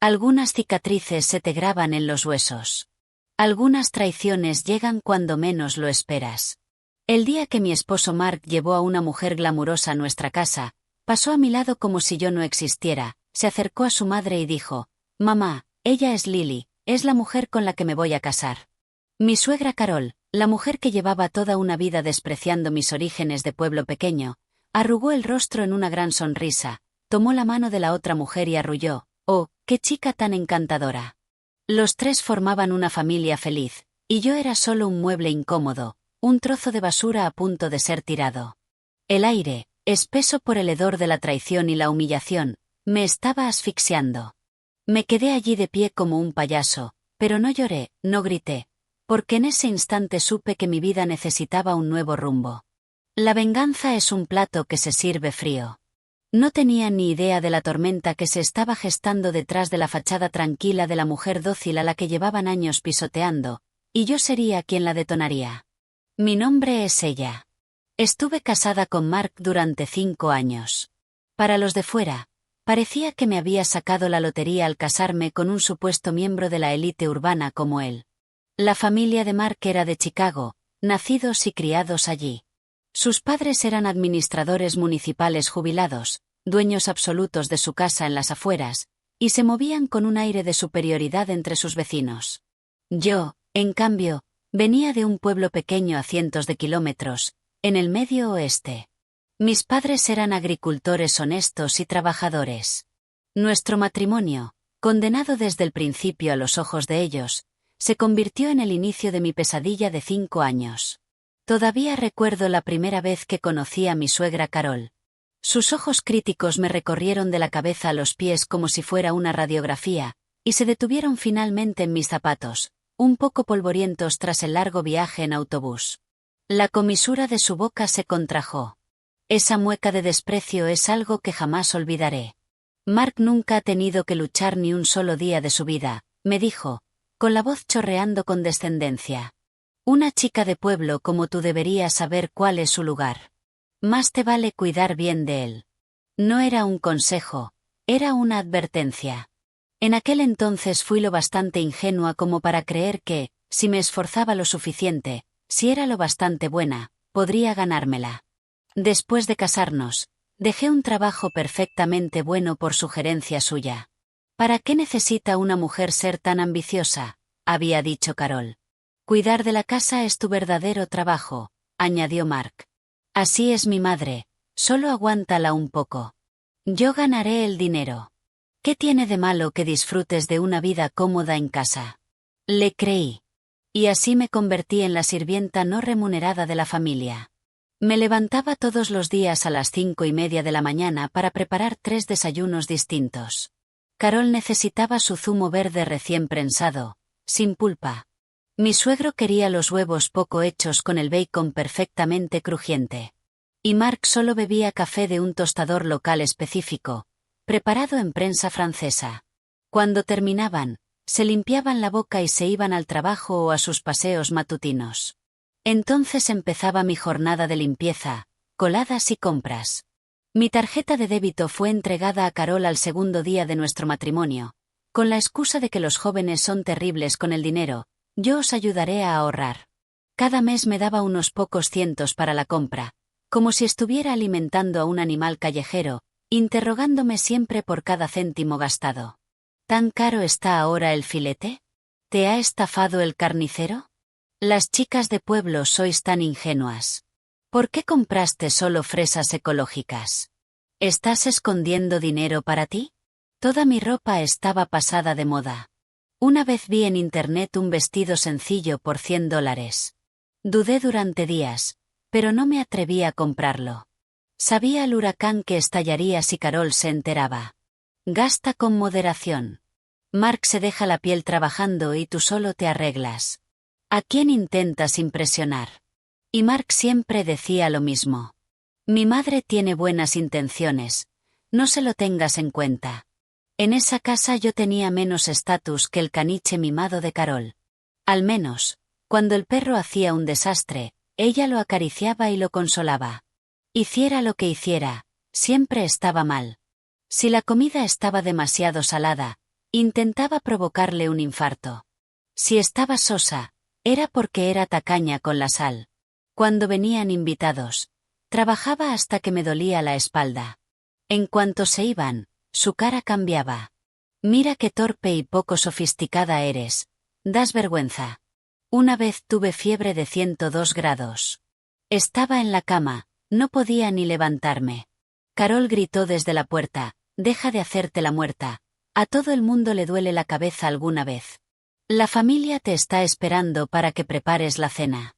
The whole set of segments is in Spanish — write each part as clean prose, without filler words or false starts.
Algunas cicatrices se te graban en los huesos. Algunas traiciones llegan cuando menos lo esperas. El día que mi esposo Mark llevó a una mujer glamurosa a nuestra casa, pasó a mi lado como si yo no existiera, se acercó a su madre y dijo: «Mamá, ella es Lily, es la mujer con la que me voy a casar». Mi suegra Carol, la mujer que llevaba toda una vida despreciando mis orígenes de pueblo pequeño, arrugó el rostro en una gran sonrisa, tomó la mano de la otra mujer y arrulló: «Oh, qué chica tan encantadora». Los tres formaban una familia feliz, y yo era solo un mueble incómodo, un trozo de basura a punto de ser tirado. El aire, espeso por el hedor de la traición y la humillación, me estaba asfixiando. Me quedé allí de pie como un payaso, pero no lloré, no grité, porque en ese instante supe que mi vida necesitaba un nuevo rumbo. La venganza es un plato que se sirve frío. No tenía ni idea de la tormenta que se estaba gestando detrás de la fachada tranquila de la mujer dócil a la que llevaban años pisoteando, y yo sería quien la detonaría. Mi nombre es ella. Estuve casada con Mark durante 5 años. Para los de fuera, parecía que me había sacado la lotería al casarme con un supuesto miembro de la élite urbana como él. La familia de Mark era de Chicago, nacidos y criados allí. Sus padres eran administradores municipales jubilados, dueños absolutos de su casa en las afueras, y se movían con un aire de superioridad entre sus vecinos. Yo, en cambio, venía de un pueblo pequeño a cientos de kilómetros, en el medio oeste. Mis padres eran agricultores honestos y trabajadores. Nuestro matrimonio, condenado desde el principio a los ojos de ellos, se convirtió en el inicio de mi pesadilla de 5 años. Todavía recuerdo la primera vez que conocí a mi suegra Carol. Sus ojos críticos me recorrieron de la cabeza a los pies como si fuera una radiografía, y se detuvieron finalmente en mis zapatos, un poco polvorientos tras el largo viaje en autobús. La comisura de su boca se contrajo. Esa mueca de desprecio es algo que jamás olvidaré. Mark nunca ha tenido que luchar ni un solo día de su vida, me dijo, con la voz chorreando con descendencia. Una chica de pueblo como tú debería saber cuál es su lugar. Más te vale cuidar bien de él. No era un consejo, era una advertencia. En aquel entonces fui lo bastante ingenua como para creer que, si me esforzaba lo suficiente, si era lo bastante buena, podría ganármela. Después de casarnos, dejé un trabajo perfectamente bueno por sugerencia suya. ¿Para qué necesita una mujer ser tan ambiciosa?, había dicho Carol. Cuidar de la casa es tu verdadero trabajo, añadió Mark. Así es mi madre, solo aguántala un poco. Yo ganaré el dinero. ¿Qué tiene de malo que disfrutes de una vida cómoda en casa? Le creí. Y así me convertí en la sirvienta no remunerada de la familia. Me levantaba todos los días a las 5:30 de la mañana para preparar 3 desayunos distintos. Carol necesitaba su zumo verde recién prensado, sin pulpa. Mi suegro quería los huevos poco hechos con el bacon perfectamente crujiente. Y Mark solo bebía café de un tostador local específico, preparado en prensa francesa. Cuando terminaban, se limpiaban la boca y se iban al trabajo o a sus paseos matutinos. Entonces empezaba mi jornada de limpieza, coladas y compras. Mi tarjeta de débito fue entregada a Carol al segundo día de nuestro matrimonio, con la excusa de que los jóvenes son terribles con el dinero. Yo os ayudaré a ahorrar. Cada mes me daba unos pocos cientos para la compra, como si estuviera alimentando a un animal callejero, interrogándome siempre por cada céntimo gastado. ¿Tan caro está ahora el filete? ¿Te ha estafado el carnicero? Las chicas de pueblo sois tan ingenuas. ¿Por qué compraste solo fresas ecológicas? ¿Estás escondiendo dinero para ti? Toda mi ropa estaba pasada de moda. Una vez vi en internet un vestido sencillo por $100. Dudé durante días, pero no me atreví a comprarlo. Sabía el huracán que estallaría si Carol se enteraba. Gasta con moderación. Mark se deja la piel trabajando y tú solo te arreglas. ¿A quién intentas impresionar? Y Mark siempre decía lo mismo. Mi madre tiene buenas intenciones, no se lo tengas en cuenta. En esa casa yo tenía menos estatus que el caniche mimado de Carol. Al menos, cuando el perro hacía un desastre, ella lo acariciaba y lo consolaba. Hiciera lo que hiciera, siempre estaba mal. Si la comida estaba demasiado salada, Intentaba provocarle un infarto. Si estaba sosa, era porque era tacaña con la sal. Cuando venían invitados, trabajaba hasta que me dolía la espalda. En cuanto se iban, su cara cambiaba. Mira qué torpe y poco sofisticada eres. Das vergüenza. Una vez tuve fiebre de 102 grados. Estaba en la cama, no podía ni levantarme. Carol gritó desde la puerta, deja de hacerte la muerta. A todo el mundo le duele la cabeza alguna vez. La familia te está esperando para que prepares la cena.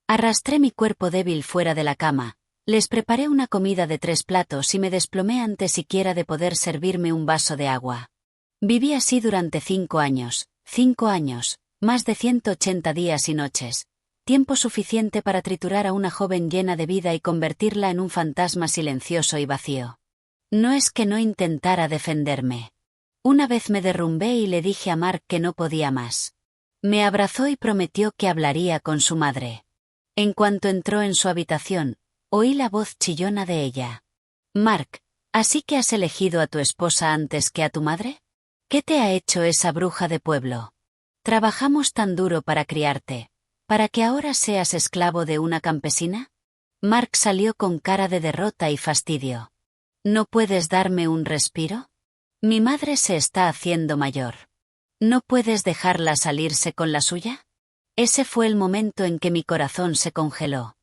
Arrastré mi cuerpo débil fuera de la cama, les preparé una comida de 3 platos y me desplomé antes siquiera de poder servirme un vaso de agua. Viví así durante 5 años, más de 180 días y noches, tiempo suficiente para triturar a una joven llena de vida y convertirla en un fantasma silencioso y vacío. No es que no intentara defenderme. Una vez me derrumbé y le dije a Mark que no podía más. Me abrazó y prometió que hablaría con su madre. En cuanto entró en su habitación, oí la voz chillona de ella. Mark, ¿así que has elegido a tu esposa antes que a tu madre? ¿Qué te ha hecho esa bruja de pueblo? Trabajamos tan duro para criarte, ¿para que ahora seas esclavo de una campesina? Mark salió con cara de derrota y fastidio. ¿No puedes darme un respiro? Mi madre se está haciendo mayor. ¿No puedes dejarla salirse con la suya? Ese fue el momento en que mi corazón se congeló.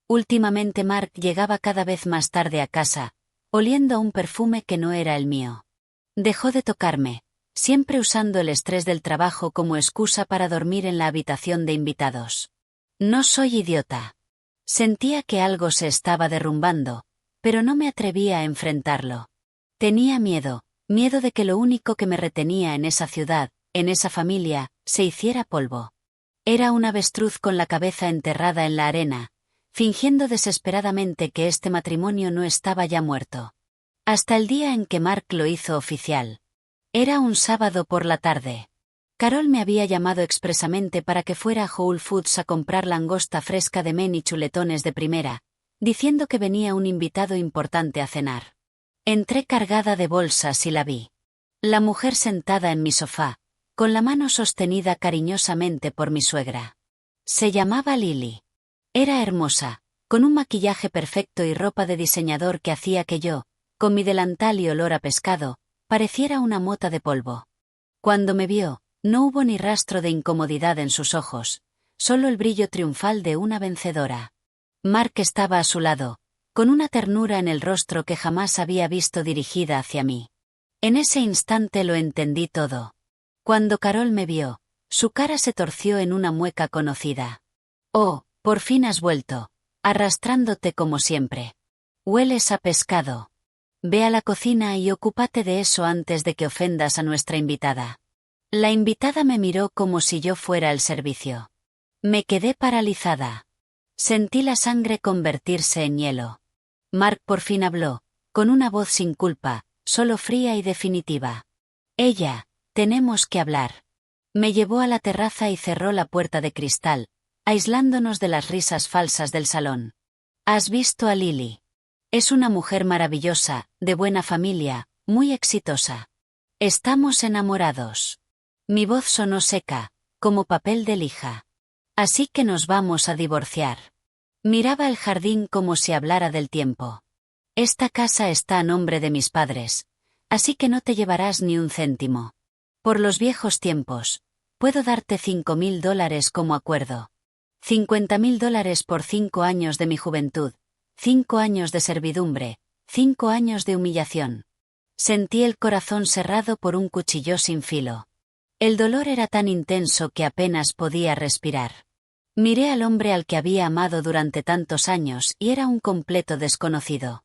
Últimamente Mark llegaba cada vez más tarde a casa, oliendo a un perfume que no era el mío. Dejó de tocarme, siempre usando el estrés del trabajo como excusa para dormir en la habitación de invitados. No soy idiota. Sentía que algo se estaba derrumbando, pero no me atrevía a enfrentarlo. Tenía miedo de que lo único que me retenía en esa ciudad, en esa familia, se hiciera polvo. Era un avestruz con la cabeza enterrada en la arena, fingiendo desesperadamente que este matrimonio no estaba ya muerto. Hasta el día en que Mark lo hizo oficial. Era un sábado por la tarde. Carol me había llamado expresamente para que fuera a Whole Foods a comprar langosta fresca de Maine y chuletones de primera, diciendo que venía un invitado importante a cenar. Entré cargada de bolsas y la vi. La mujer sentada en mi sofá, con la mano sostenida cariñosamente por mi suegra. Se llamaba Lily. Era hermosa, con un maquillaje perfecto y ropa de diseñador que hacía que yo, con mi delantal y olor a pescado, pareciera una mota de polvo. Cuando me vio, no hubo ni rastro de incomodidad en sus ojos, solo el brillo triunfal de una vencedora. Mark estaba a su lado, con una ternura en el rostro que jamás había visto dirigida hacia mí. En ese instante lo entendí todo. Cuando Carol me vio, su cara se torció en una mueca conocida. Oh, por fin has vuelto, arrastrándote como siempre. Hueles a pescado. Ve a la cocina y ocúpate de eso antes de que ofendas a nuestra invitada. La invitada me miró como si yo fuera el servicio. Me quedé paralizada. Sentí la sangre convertirse en hielo. Mark por fin habló, con una voz sin culpa, solo fría y definitiva. Ella, tenemos que hablar. Me llevó a la terraza y cerró la puerta de cristal, aislándonos de las risas falsas del salón. ¿Has visto a Lily? Es una mujer maravillosa, de buena familia, muy exitosa. Estamos enamorados. Mi voz sonó seca, como papel de lija. Así que nos vamos a divorciar. Miraba el jardín como si hablara del tiempo. Esta casa está a nombre de mis padres, así que no te llevarás ni un céntimo. Por los viejos tiempos, puedo darte $5.000 como acuerdo. $50.000 por 5 años de mi juventud, 5 años de servidumbre, 5 años de humillación. Sentí el corazón cerrado por un cuchillo sin filo. El dolor era tan intenso que apenas podía respirar. Miré al hombre al que había amado durante tantos años y era un completo desconocido.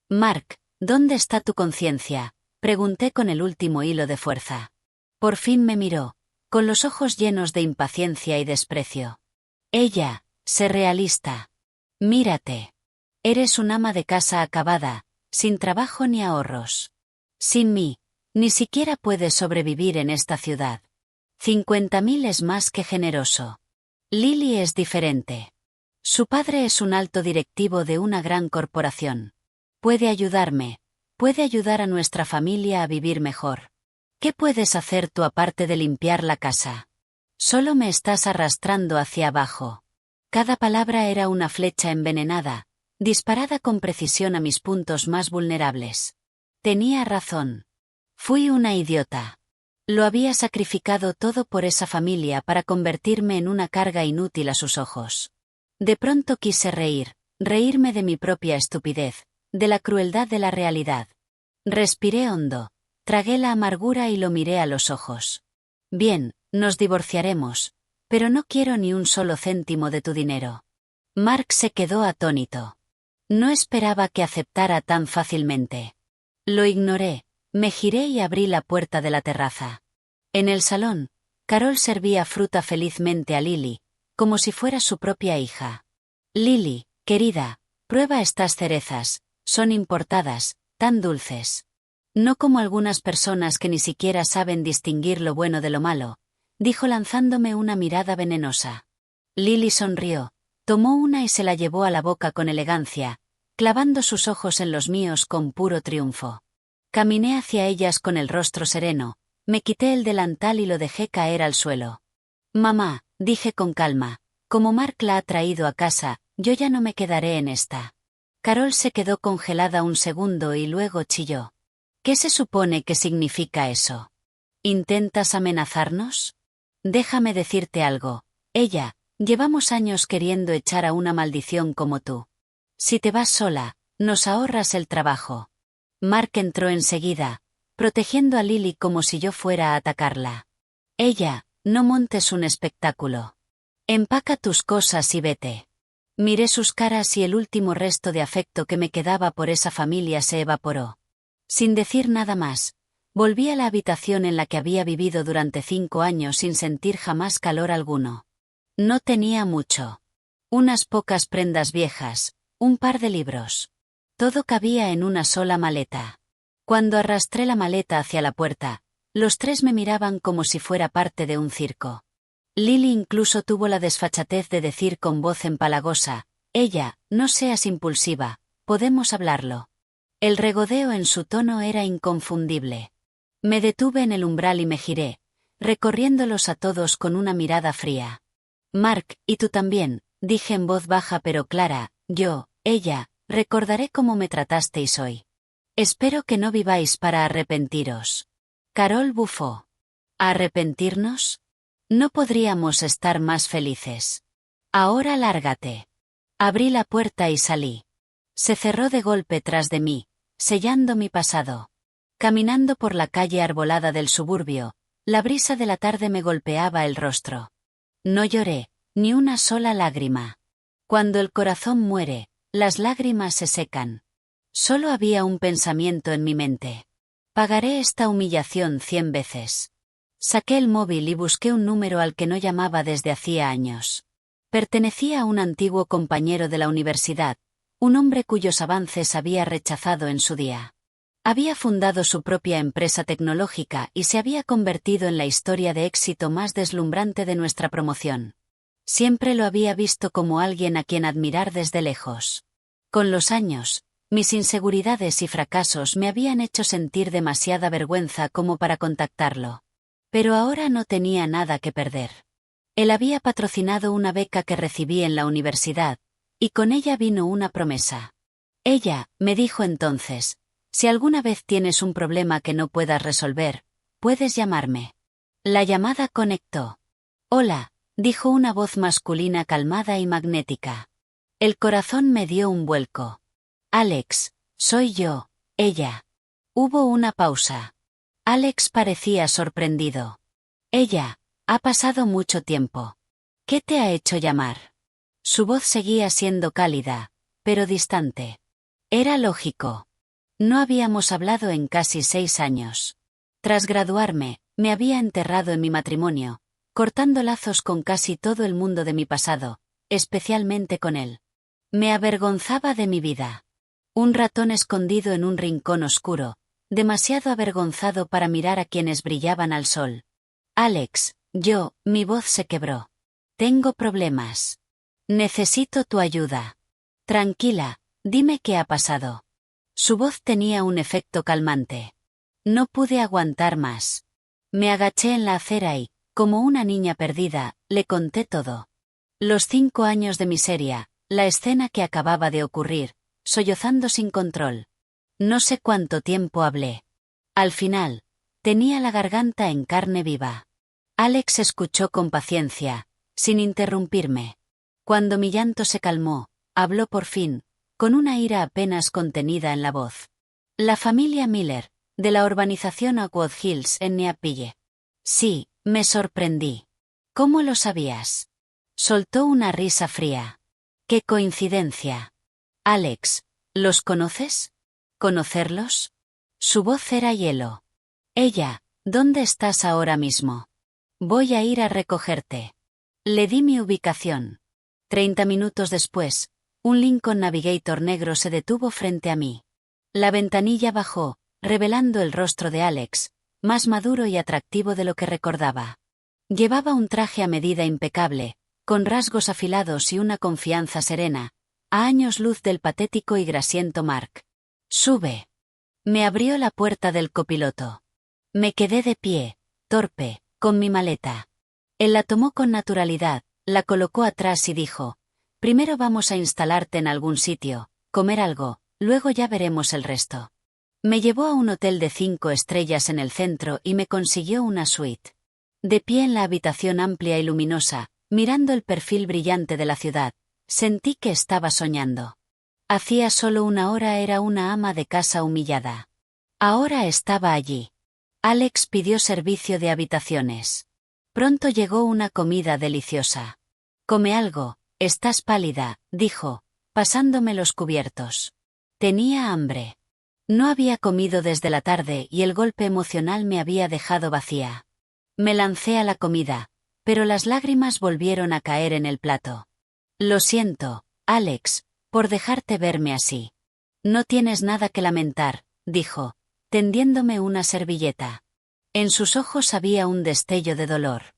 Mark, ¿dónde está tu conciencia?, pregunté con el último hilo de fuerza. Por fin me miró, con los ojos llenos de impaciencia y desprecio. Ella, sé realista. Mírate. Eres un ama de casa acabada, sin trabajo ni ahorros. Sin mí, ni siquiera puedes sobrevivir en esta ciudad. 50.000 es más que generoso. Lily es diferente. Su padre es un alto directivo de una gran corporación. Puede ayudarme, puede ayudar a nuestra familia a vivir mejor. ¿Qué puedes hacer tú aparte de limpiar la casa? Solo me estás arrastrando hacia abajo. Cada palabra era una flecha envenenada, disparada con precisión a mis puntos más vulnerables. Tenía razón. Fui una idiota. Lo había sacrificado todo por esa familia para convertirme en una carga inútil a sus ojos. De pronto quise reírme de mi propia estupidez, de la crueldad de la realidad. Respiré hondo, tragué la amargura y lo miré a los ojos. Bien, nos divorciaremos, pero no quiero ni un solo céntimo de tu dinero. Mark se quedó atónito. No esperaba que aceptara tan fácilmente. Lo ignoré, me giré y abrí la puerta de la terraza. En el salón, Carol servía fruta felizmente a Lily, como si fuera su propia hija. Lily, querida, prueba estas cerezas, son importadas, tan dulces. No como algunas personas que ni siquiera saben distinguir lo bueno de lo malo, dijo lanzándome una mirada venenosa. Lily sonrió, tomó una y se la llevó a la boca con elegancia, clavando sus ojos en los míos con puro triunfo. Caminé hacia ellas con el rostro sereno, me quité el delantal y lo dejé caer al suelo. Mamá, dije con calma, como Mark la ha traído a casa, yo ya no me quedaré en esta. Carol se quedó congelada un segundo y luego chilló. ¿Qué se supone que significa eso? ¿Intentas amenazarnos? Déjame decirte algo, llevamos años queriendo echar a una maldición como tú. Si te vas sola, nos ahorras el trabajo. Mark entró enseguida, protegiendo a Lily como si yo fuera a atacarla. No montes un espectáculo. Empaca tus cosas y vete. Miré sus caras y el último resto de afecto que me quedaba por esa familia se evaporó. Sin decir nada más, volví a la habitación en la que había vivido durante 5 años sin sentir jamás calor alguno. No tenía mucho. Unas pocas prendas viejas, un par de libros. Todo cabía en una sola maleta. Cuando arrastré la maleta hacia la puerta, los 3 me miraban como si fuera parte de un circo. Lily incluso tuvo la desfachatez de decir con voz empalagosa, no seas impulsiva, podemos hablarlo. El regodeo en su tono era inconfundible. Me detuve en el umbral y me giré, recorriéndolos a todos con una mirada fría. Mark, y tú también, dije en voz baja pero clara, recordaré cómo me tratasteis hoy. Espero que no viváis para arrepentiros. Carol bufó. ¿Arrepentirnos? No podríamos estar más felices. Ahora lárgate. Abrí la puerta y salí. Se cerró de golpe tras de mí, sellando mi pasado. Caminando por la calle arbolada del suburbio, la brisa de la tarde me golpeaba el rostro. No lloré, ni una sola lágrima. Cuando el corazón muere, las lágrimas se secan. Solo había un pensamiento en mi mente. Pagaré esta humillación 100 veces. Saqué el móvil y busqué un número al que no llamaba desde hacía años. Pertenecía a un antiguo compañero de la universidad, un hombre cuyos avances había rechazado en su día. Había fundado su propia empresa tecnológica y se había convertido en la historia de éxito más deslumbrante de nuestra promoción. Siempre lo había visto como alguien a quien admirar desde lejos. Con los años, mis inseguridades y fracasos me habían hecho sentir demasiada vergüenza como para contactarlo. Pero ahora no tenía nada que perder. Él había patrocinado una beca que recibí en la universidad, y con ella vino una promesa. Me dijo entonces, si alguna vez tienes un problema que no puedas resolver, puedes llamarme. La llamada conectó. Hola, dijo una voz masculina calmada y magnética. El corazón me dio un vuelco. Alex, soy yo, Hubo una pausa. Alex parecía sorprendido. Ha pasado mucho tiempo. ¿Qué te ha hecho llamar? Su voz seguía siendo cálida, pero distante. Era lógico. No habíamos hablado en casi 6 años. Tras graduarme, me había enterrado en mi matrimonio, cortando lazos con casi todo el mundo de mi pasado, especialmente con él. Me avergonzaba de mi vida. Un ratón escondido en un rincón oscuro, demasiado avergonzado para mirar a quienes brillaban al sol. Alex, mi voz se quebró. Tengo problemas. Necesito tu ayuda. Tranquila, dime qué ha pasado. Su voz tenía un efecto calmante. No pude aguantar más. Me agaché en la acera y, como una niña perdida, le conté todo. Los 5 años de miseria, la escena que acababa de ocurrir, sollozando sin control. No sé cuánto tiempo hablé. Al final, tenía la garganta en carne viva. Alex escuchó con paciencia, sin interrumpirme. Cuando mi llanto se calmó, habló por fin, con una ira apenas contenida en la voz. La familia Miller, de la urbanización Oakwood Hills en Neapille. Sí, me sorprendí. ¿Cómo lo sabías? Soltó una risa fría. ¡Qué coincidencia! Alex, ¿los conoces? ¿Conocerlos? Su voz era hielo. Ella, ¿dónde estás ahora mismo? Voy a ir a recogerte. Le di mi ubicación. 30 minutos después, un Lincoln Navigator negro se detuvo frente a mí. La ventanilla bajó, revelando el rostro de Alex, más maduro y atractivo de lo que recordaba. Llevaba un traje a medida impecable, con rasgos afilados y una confianza serena, a años luz del patético y grasiento Mark. Sube. Me abrió la puerta del copiloto. Me quedé de pie, torpe, con mi maleta. Él la tomó con naturalidad, la colocó atrás y dijo: primero vamos a instalarte en algún sitio, comer algo, luego ya veremos el resto. Me llevó a un hotel de 5 estrellas en el centro y me consiguió una suite. De pie en la habitación amplia y luminosa, mirando el perfil brillante de la ciudad, sentí que estaba soñando. Hacía solo 1 hora era una ama de casa humillada. Ahora estaba allí. Alex pidió servicio de habitaciones. Pronto llegó una comida deliciosa. Come algo, estás pálida, dijo, pasándome los cubiertos. Tenía hambre. No había comido desde la tarde y el golpe emocional me había dejado vacía. Me lancé a la comida, pero las lágrimas volvieron a caer en el plato. Lo siento, Alex, por dejarte verme así. No tienes nada que lamentar, dijo, tendiéndome una servilleta. En sus ojos había un destello de dolor.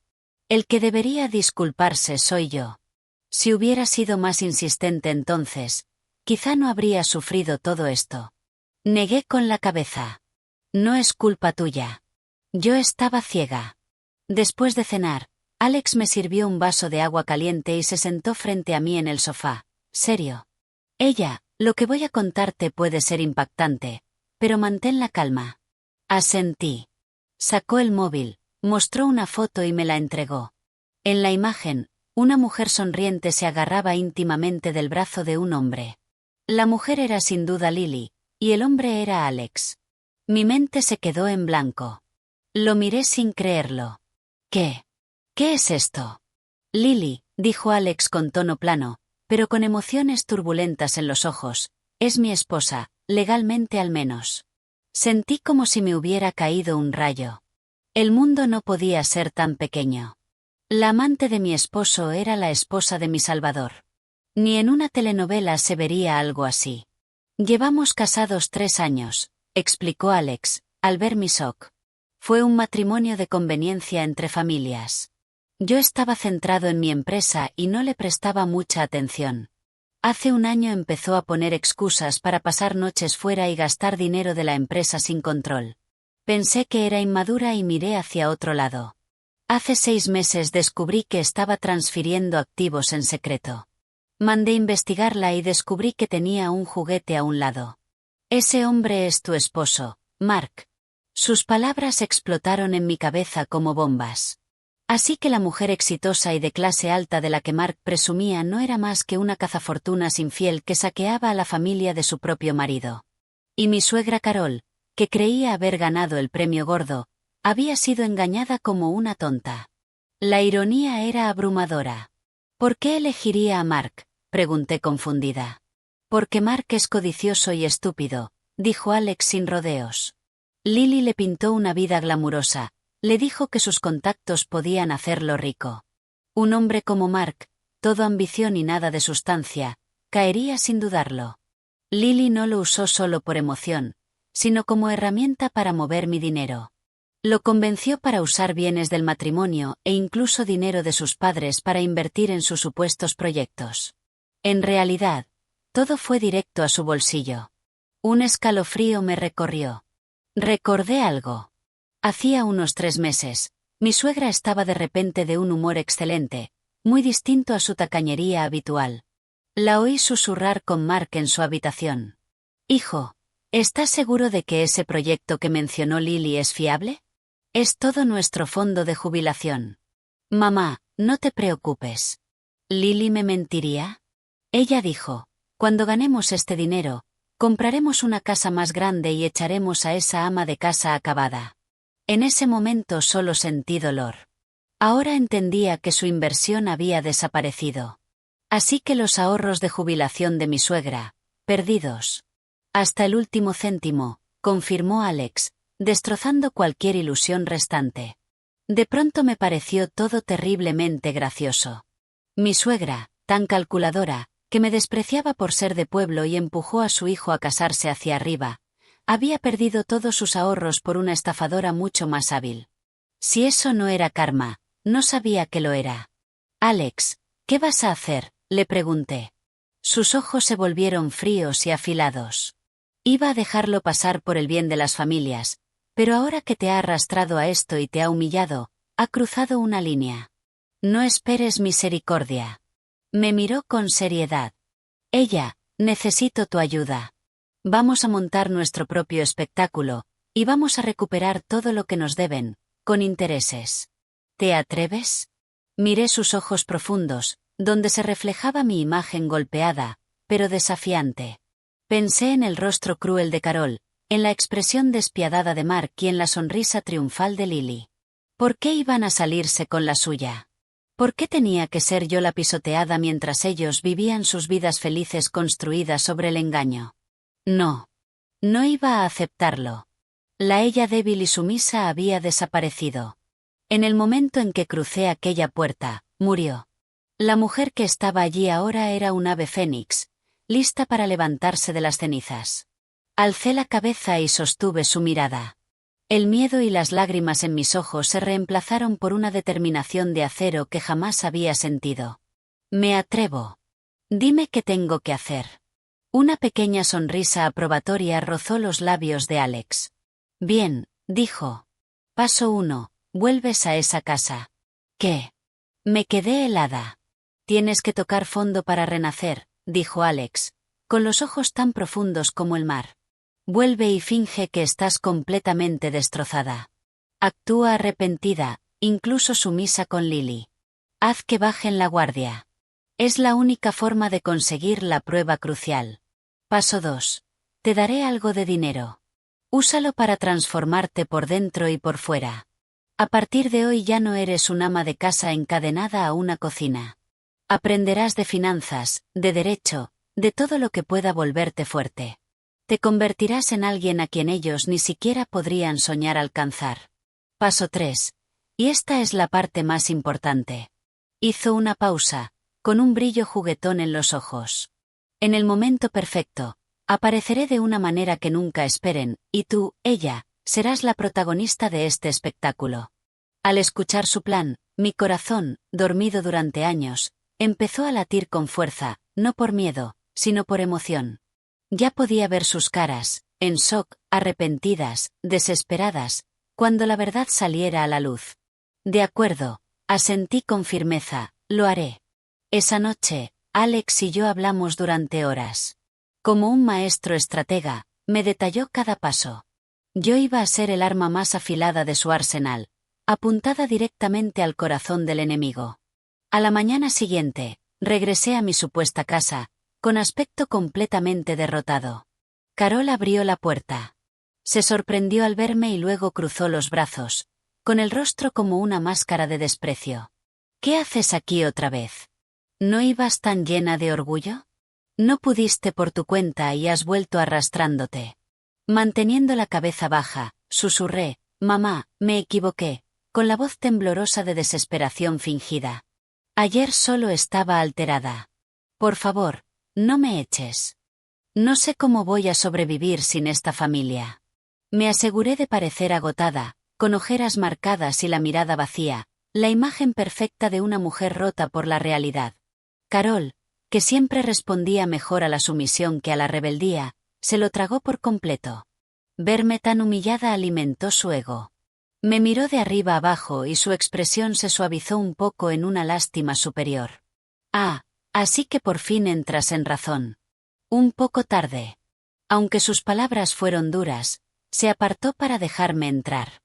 El que debería disculparse soy yo. Si hubiera sido más insistente entonces, quizá no habría sufrido todo esto. Negué con la cabeza. No es culpa tuya. Yo estaba ciega. Después de cenar, Alex me sirvió un vaso de agua caliente y se sentó frente a mí en el sofá. Serio. Ella, lo que voy a contarte puede ser impactante, pero mantén la calma. Asentí. Sacó el móvil, mostró una foto y me la entregó. En la imagen, una mujer sonriente se agarraba íntimamente del brazo de un hombre. La mujer era sin duda Lily, y el hombre era Alex. Mi mente se quedó en blanco. Lo miré sin creerlo. ¿Qué? ¿Qué es esto? Lily, dijo Alex con tono plano, pero con emociones turbulentas en los ojos, es mi esposa, legalmente al menos. Sentí como si me hubiera caído un rayo. El mundo no podía ser tan pequeño. La amante de mi esposo era la esposa de mi Salvador. Ni en una telenovela se vería algo así. Llevamos casados 3 años, explicó Alex, al ver mi shock. Fue un matrimonio de conveniencia entre familias. Yo estaba centrado en mi empresa y no le prestaba mucha atención. Hace 1 año empezó a poner excusas para pasar noches fuera y gastar dinero de la empresa sin control. Pensé que era inmadura y miré hacia otro lado. Hace 6 meses descubrí que estaba transfiriendo activos en secreto. Mandé investigarla y descubrí que tenía un juguete a un lado. Ese hombre es tu esposo, Mark. Sus palabras explotaron en mi cabeza como bombas. Así que la mujer exitosa y de clase alta de la que Mark presumía no era más que una cazafortunas infiel que saqueaba a la familia de su propio marido. Y mi suegra Carol, que creía haber ganado el premio gordo, había sido engañada como una tonta. La ironía era abrumadora. ¿Por qué elegiría a Mark?, pregunté confundida. Porque Mark es codicioso y estúpido, dijo Alex sin rodeos. Lily le pintó una vida glamurosa. Le dijo que sus contactos podían hacerlo rico. Un hombre como Mark, todo ambición y nada de sustancia, caería sin dudarlo. Lily no lo usó solo por emoción, sino como herramienta para mover mi dinero. Lo convenció para usar bienes del matrimonio e incluso dinero de sus padres para invertir en sus supuestos proyectos. En realidad, todo fue directo a su bolsillo. Un escalofrío me recorrió. Recordé algo. Hacía unos 3 meses, mi suegra estaba de repente de un humor excelente, muy distinto a su tacañería habitual. La oí susurrar con Mark en su habitación. «Hijo, ¿estás seguro de que ese proyecto que mencionó Lily es fiable? Es todo nuestro fondo de jubilación». «Mamá, no te preocupes. ¿Lily me mentiría?». Ella dijo, «Cuando ganemos este dinero, compraremos una casa más grande y echaremos a esa ama de casa acabada». En ese momento solo sentí dolor. Ahora entendía que su inversión había desaparecido. Así que los ahorros de jubilación de mi suegra, perdidos. Hasta el último céntimo, confirmó Alex, destrozando cualquier ilusión restante. De pronto me pareció todo terriblemente gracioso. Mi suegra, tan calculadora, que me despreciaba por ser de pueblo y empujó a su hijo a casarse hacia arriba, había perdido todos sus ahorros por una estafadora mucho más hábil. Si eso no era karma, no sabía que lo era. «Alex, ¿qué vas a hacer?», le pregunté. Sus ojos se volvieron fríos y afilados. «Iba a dejarlo pasar por el bien de las familias, pero ahora que te ha arrastrado a esto y te ha humillado, ha cruzado una línea. No esperes misericordia». Me miró con seriedad. «Ella, necesito tu ayuda. Vamos a montar nuestro propio espectáculo, y vamos a recuperar todo lo que nos deben, con intereses. ¿Te atreves?». Miré sus ojos profundos, donde se reflejaba mi imagen golpeada, pero desafiante. Pensé en el rostro cruel de Carol, en la expresión despiadada de Mark y en la sonrisa triunfal de Lily. ¿Por qué iban a salirse con la suya? ¿Por qué tenía que ser yo la pisoteada mientras ellos vivían sus vidas felices construidas sobre el engaño? No. No iba a aceptarlo. La ella débil y sumisa había desaparecido. En el momento en que crucé aquella puerta, murió. La mujer que estaba allí ahora era un ave fénix, lista para levantarse de las cenizas. Alcé la cabeza y sostuve su mirada. El miedo y las lágrimas en mis ojos se reemplazaron por una determinación de acero que jamás había sentido. «Me atrevo. Dime qué tengo que hacer». Una pequeña sonrisa aprobatoria rozó los labios de Alex. «Bien», dijo. «Paso 1, vuelves a esa casa». «¿Qué?». Me quedé helada. «Tienes que tocar fondo para renacer», dijo Alex, con los ojos tan profundos como el mar. «Vuelve y finge que estás completamente destrozada. Actúa arrepentida, incluso sumisa con Lily. Haz que bajen la guardia. Es la única forma de conseguir la prueba crucial. Paso 2. Te daré algo de dinero. Úsalo para transformarte por dentro y por fuera. A partir de hoy ya no eres un ama de casa encadenada a una cocina. Aprenderás de finanzas, de derecho, de todo lo que pueda volverte fuerte. Te convertirás en alguien a quien ellos ni siquiera podrían soñar alcanzar. Paso 3. Y esta es la parte más importante». Hizo una pausa, con un brillo juguetón en los ojos. «En el momento perfecto, apareceré de una manera que nunca esperen, y tú, ella, serás la protagonista de este espectáculo». Al escuchar su plan, mi corazón, dormido durante años, empezó a latir con fuerza, no por miedo, sino por emoción. Ya podía ver sus caras, en shock, arrepentidas, desesperadas, cuando la verdad saliera a la luz. «De acuerdo», asentí con firmeza, «lo haré». Esa noche, Alex y yo hablamos durante horas. Como un maestro estratega, me detalló cada paso. Yo iba a ser el arma más afilada de su arsenal, apuntada directamente al corazón del enemigo. A la mañana siguiente, regresé a mi supuesta casa, con aspecto completamente derrotado. Carol abrió la puerta. Se sorprendió al verme y luego cruzó los brazos, con el rostro como una máscara de desprecio. «¿Qué haces aquí otra vez? ¿No ibas tan llena de orgullo? No pudiste por tu cuenta y has vuelto arrastrándote». Manteniendo la cabeza baja, susurré, «Mamá, me equivoqué», con la voz temblorosa de desesperación fingida. «Ayer solo estaba alterada. Por favor, no me eches. No sé cómo voy a sobrevivir sin esta familia». Me aseguré de parecer agotada, con ojeras marcadas y la mirada vacía, la imagen perfecta de una mujer rota por la realidad. Carol, que siempre respondía mejor a la sumisión que a la rebeldía, se lo tragó por completo. Verme tan humillada alimentó su ego. Me miró de arriba abajo y su expresión se suavizó un poco en una lástima superior. Ah, así que por fin entras en razón. Un poco tarde. Aunque sus palabras fueron duras, se apartó para dejarme entrar.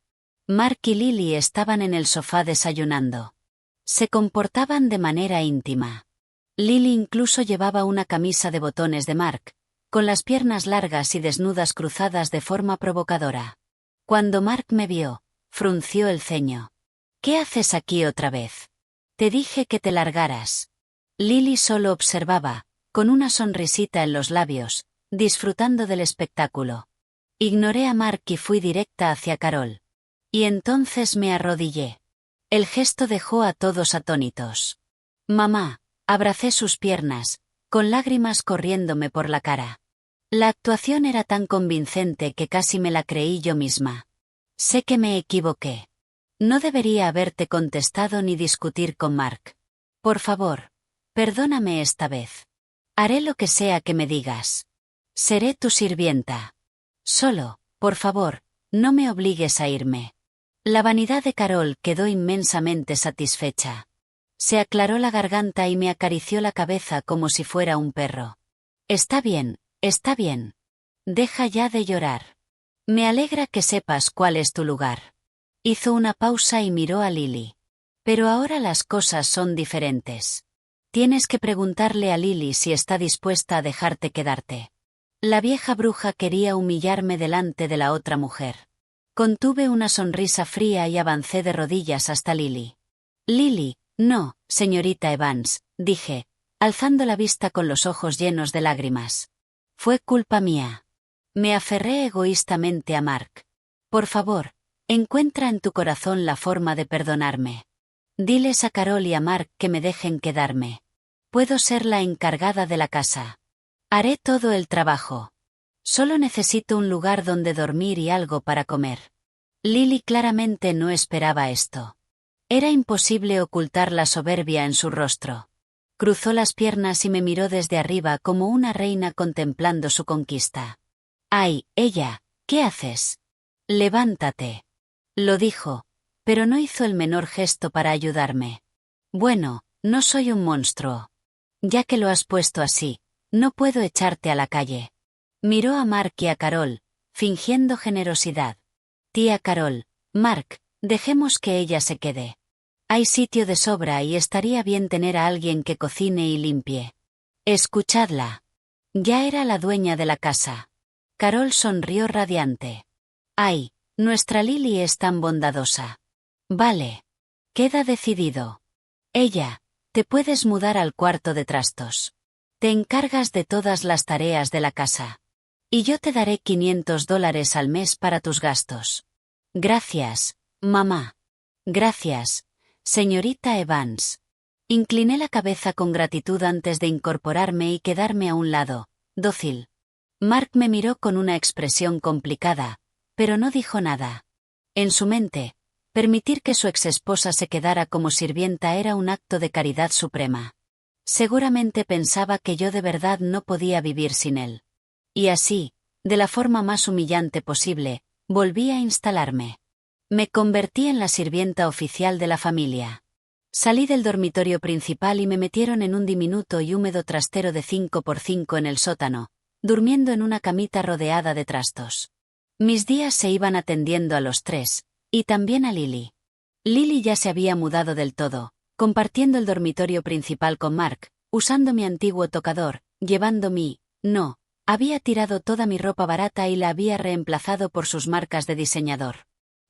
Mark y Lily estaban en el sofá desayunando. Se comportaban de manera íntima. Lily incluso llevaba una camisa de botones de Mark, con las piernas largas y desnudas cruzadas de forma provocadora. Cuando Mark me vio, frunció el ceño. ¿Qué haces aquí otra vez? Te dije que te largaras. Lily solo observaba, con una sonrisita en los labios, disfrutando del espectáculo. Ignoré a Mark y fui directa hacia Carol. Y entonces me arrodillé. El gesto dejó a todos atónitos. Mamá, abracé sus piernas, con lágrimas corriéndome por la cara. La actuación era tan convincente que casi me la creí yo misma. Sé que me equivoqué. No debería haberte contestado ni discutir con Mark. Por favor, perdóname esta vez. Haré lo que sea que me digas. Seré tu sirvienta. Solo, por favor, no me obligues a irme. La vanidad de Carol quedó inmensamente satisfecha. Se aclaró la garganta y me acarició la cabeza como si fuera un perro. Está bien, está bien. Deja ya de llorar. Me alegra que sepas cuál es tu lugar. Hizo una pausa y miró a Lily. Pero ahora las cosas son diferentes. Tienes que preguntarle a Lily si está dispuesta a dejarte quedarte. La vieja bruja quería humillarme delante de la otra mujer. Contuve una sonrisa fría y avancé de rodillas hasta Lily. Lily, no, señorita Evans, dije, alzando la vista con los ojos llenos de lágrimas. Fue culpa mía. Me aferré egoístamente a Mark. Por favor, encuentra en tu corazón la forma de perdonarme. Diles a Carol y a Mark que me dejen quedarme. Puedo ser la encargada de la casa. Haré todo el trabajo. Solo necesito un lugar donde dormir y algo para comer. Lily claramente no esperaba esto. Era imposible ocultar la soberbia en su rostro. Cruzó las piernas y me miró desde arriba como una reina contemplando su conquista. ¡Ay, ella! ¿Qué haces? Levántate. Lo dijo, pero no hizo el menor gesto para ayudarme. Bueno, no soy un monstruo. Ya que lo has puesto así, no puedo echarte a la calle. Miró a Mark y a Carol, fingiendo generosidad. Tía Carol, Mark, dejemos que ella se quede. Hay sitio de sobra y estaría bien tener a alguien que cocine y limpie. Escuchadla. Ya era la dueña de la casa. Carol sonrió radiante. Ay, nuestra Lily es tan bondadosa. Vale. Queda decidido. Ella, te puedes mudar al cuarto de trastos. Te encargas de todas las tareas de la casa. Y yo te daré $500 al mes para tus gastos. Gracias, mamá. Gracias, señorita Evans. Incliné la cabeza con gratitud antes de incorporarme y quedarme a un lado, dócil. Mark me miró con una expresión complicada, pero no dijo nada. En su mente, permitir que su exesposa se quedara como sirvienta era un acto de caridad suprema. Seguramente pensaba que yo de verdad no podía vivir sin él. Y así, de la forma más humillante posible, volví a instalarme. Me convertí en la sirvienta oficial de la familia. Salí del dormitorio principal y me metieron en un diminuto y húmedo trastero de 5x5 en el sótano, durmiendo en una camita rodeada de trastos. Mis días se iban atendiendo a los tres, y también a Lily. Lily ya se había mudado del todo, compartiendo el dormitorio principal con Mark, usando mi antiguo tocador, llevando no, había tirado toda mi ropa barata y la había reemplazado por sus marcas de diseñador.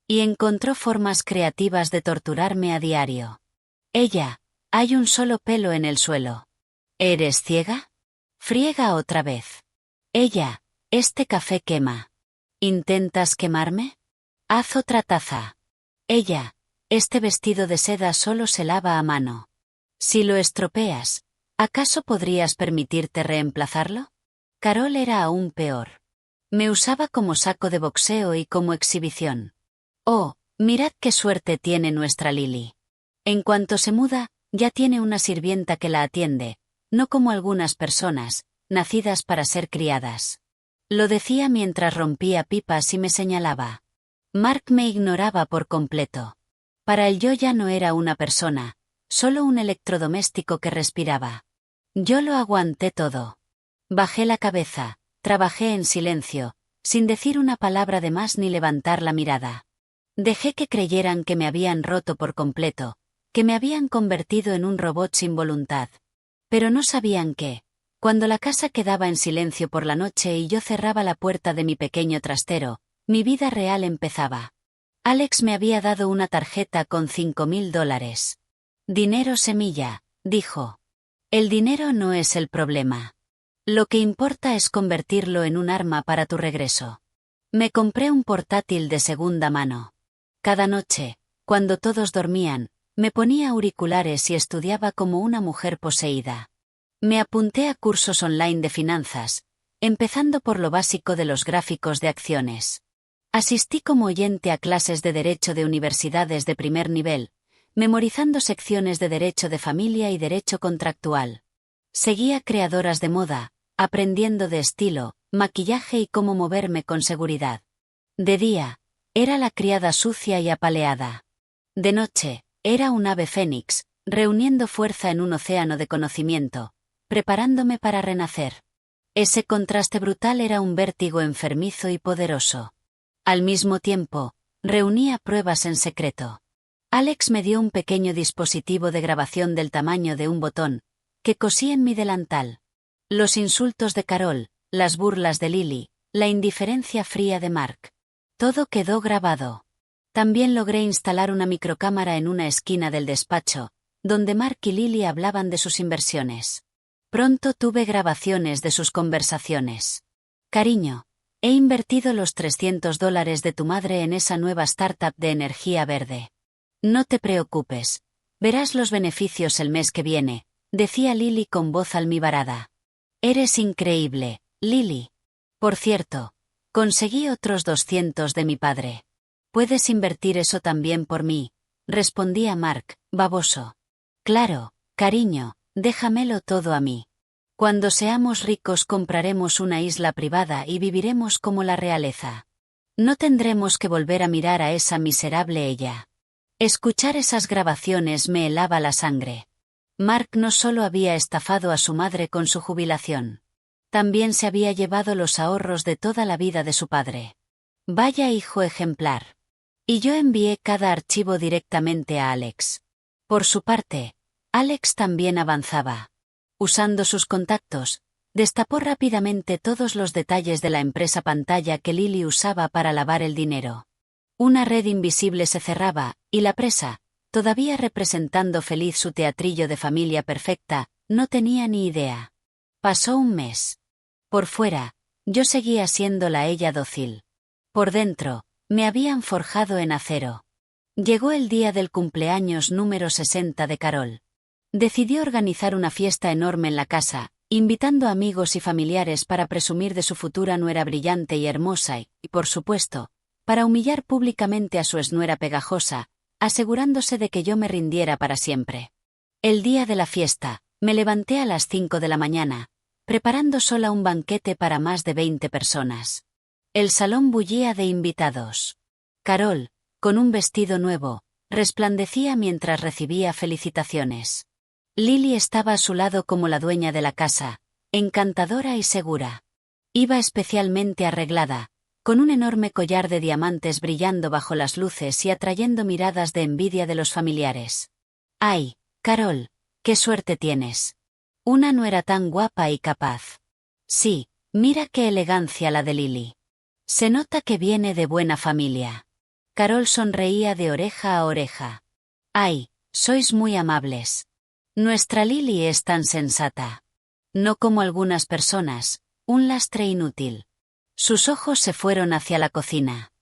Y encontró formas creativas de torturarme a diario. Ella, hay un solo pelo en el suelo. ¿Eres ciega? Friega otra vez. Ella, este café quema. ¿Intentas quemarme? Haz otra taza. Ella, este vestido de seda solo se lava a mano. Si lo estropeas, ¿acaso podrías permitirte reemplazarlo? Carol era aún peor. Me usaba como saco de boxeo y como exhibición. Oh, mirad qué suerte tiene nuestra Lily. En cuanto se muda, ya tiene una sirvienta que la atiende, no como algunas personas, nacidas para ser criadas. Lo decía mientras rompía pipas y me señalaba. Mark me ignoraba por completo. Para él yo ya no era una persona, solo un electrodoméstico que respiraba. Yo lo aguanté todo. Bajé la cabeza, trabajé en silencio, sin decir una palabra de más ni levantar la mirada. Dejé que creyeran que me habían roto por completo, que me habían convertido en un robot sin voluntad. Pero no sabían que, cuando la casa quedaba en silencio por la noche y yo cerraba la puerta de mi pequeño trastero, mi vida real empezaba. Alex me había dado una tarjeta con $5.000. Dinero semilla, dijo. El dinero no es el problema. Lo que importa es convertirlo en un arma para tu regreso. Me compré un portátil de segunda mano. Cada noche, cuando todos dormían, me ponía auriculares y estudiaba como una mujer poseída. Me apunté a cursos online de finanzas, empezando por lo básico de los gráficos de acciones. Asistí como oyente a clases de derecho de universidades de primer nivel, memorizando secciones de derecho de familia y derecho contractual. Seguía creadoras de moda, aprendiendo de estilo, maquillaje y cómo moverme con seguridad. De día, era la criada sucia y apaleada. De noche, era un ave fénix, reuniendo fuerza en un océano de conocimiento, preparándome para renacer. Ese contraste brutal era un vértigo enfermizo y poderoso. Al mismo tiempo, reunía pruebas en secreto. Alex me dio un pequeño dispositivo de grabación del tamaño de un botón, que cosí en mi delantal. Los insultos de Carol, las burlas de Lily, la indiferencia fría de Mark. Todo quedó grabado. También logré instalar una microcámara en una esquina del despacho, donde Mark y Lily hablaban de sus inversiones. Pronto tuve grabaciones de sus conversaciones. Cariño, he invertido los $300 de tu madre en esa nueva startup de energía verde. No te preocupes. Verás los beneficios el mes que viene, decía Lily con voz almibarada. Eres increíble, Lily. Por cierto, conseguí otros 200 de mi padre. ¿Puedes invertir eso también por mí?, respondía Mark, baboso. Claro, cariño, déjamelo todo a mí. Cuando seamos ricos compraremos una isla privada y viviremos como la realeza. No tendremos que volver a mirar a esa miserable ella. Escuchar esas grabaciones me helaba la sangre. Mark no solo había estafado a su madre con su jubilación. También se había llevado los ahorros de toda la vida de su padre. Vaya hijo ejemplar. Y yo envié cada archivo directamente a Alex. Por su parte, Alex también avanzaba. Usando sus contactos, destapó rápidamente todos los detalles de la empresa pantalla que Lily usaba para lavar el dinero. Una red invisible se cerraba, y la presa, todavía representando feliz su teatrillo de familia perfecta, no tenía ni idea. Pasó un mes. Por fuera, yo seguía siendo la ella dócil. Por dentro, me habían forjado en acero. Llegó el día del cumpleaños número 60 de Carol. Decidió organizar una fiesta enorme en la casa, invitando amigos y familiares para presumir de su futura nuera brillante y hermosa y, por supuesto, para humillar públicamente a su exnuera pegajosa, asegurándose de que yo me rindiera para siempre. El día de la fiesta, me levanté a las 5 de la mañana, preparando sola un banquete para más de 20 personas. El salón bullía de invitados. Carol, con un vestido nuevo, resplandecía mientras recibía felicitaciones. Lily estaba a su lado como la dueña de la casa, encantadora y segura. Iba especialmente arreglada, con un enorme collar de diamantes brillando bajo las luces y atrayendo miradas de envidia de los familiares. ¡Ay, Carol, qué suerte tienes! Una nuera tan guapa y capaz. Sí, mira qué elegancia la de Lily. Se nota que viene de buena familia. Carol sonreía de oreja a oreja. ¡Ay, sois muy amables! Nuestra Lily es tan sensata. No como algunas personas, un lastre inútil. Sus ojos se fueron hacia la cocina.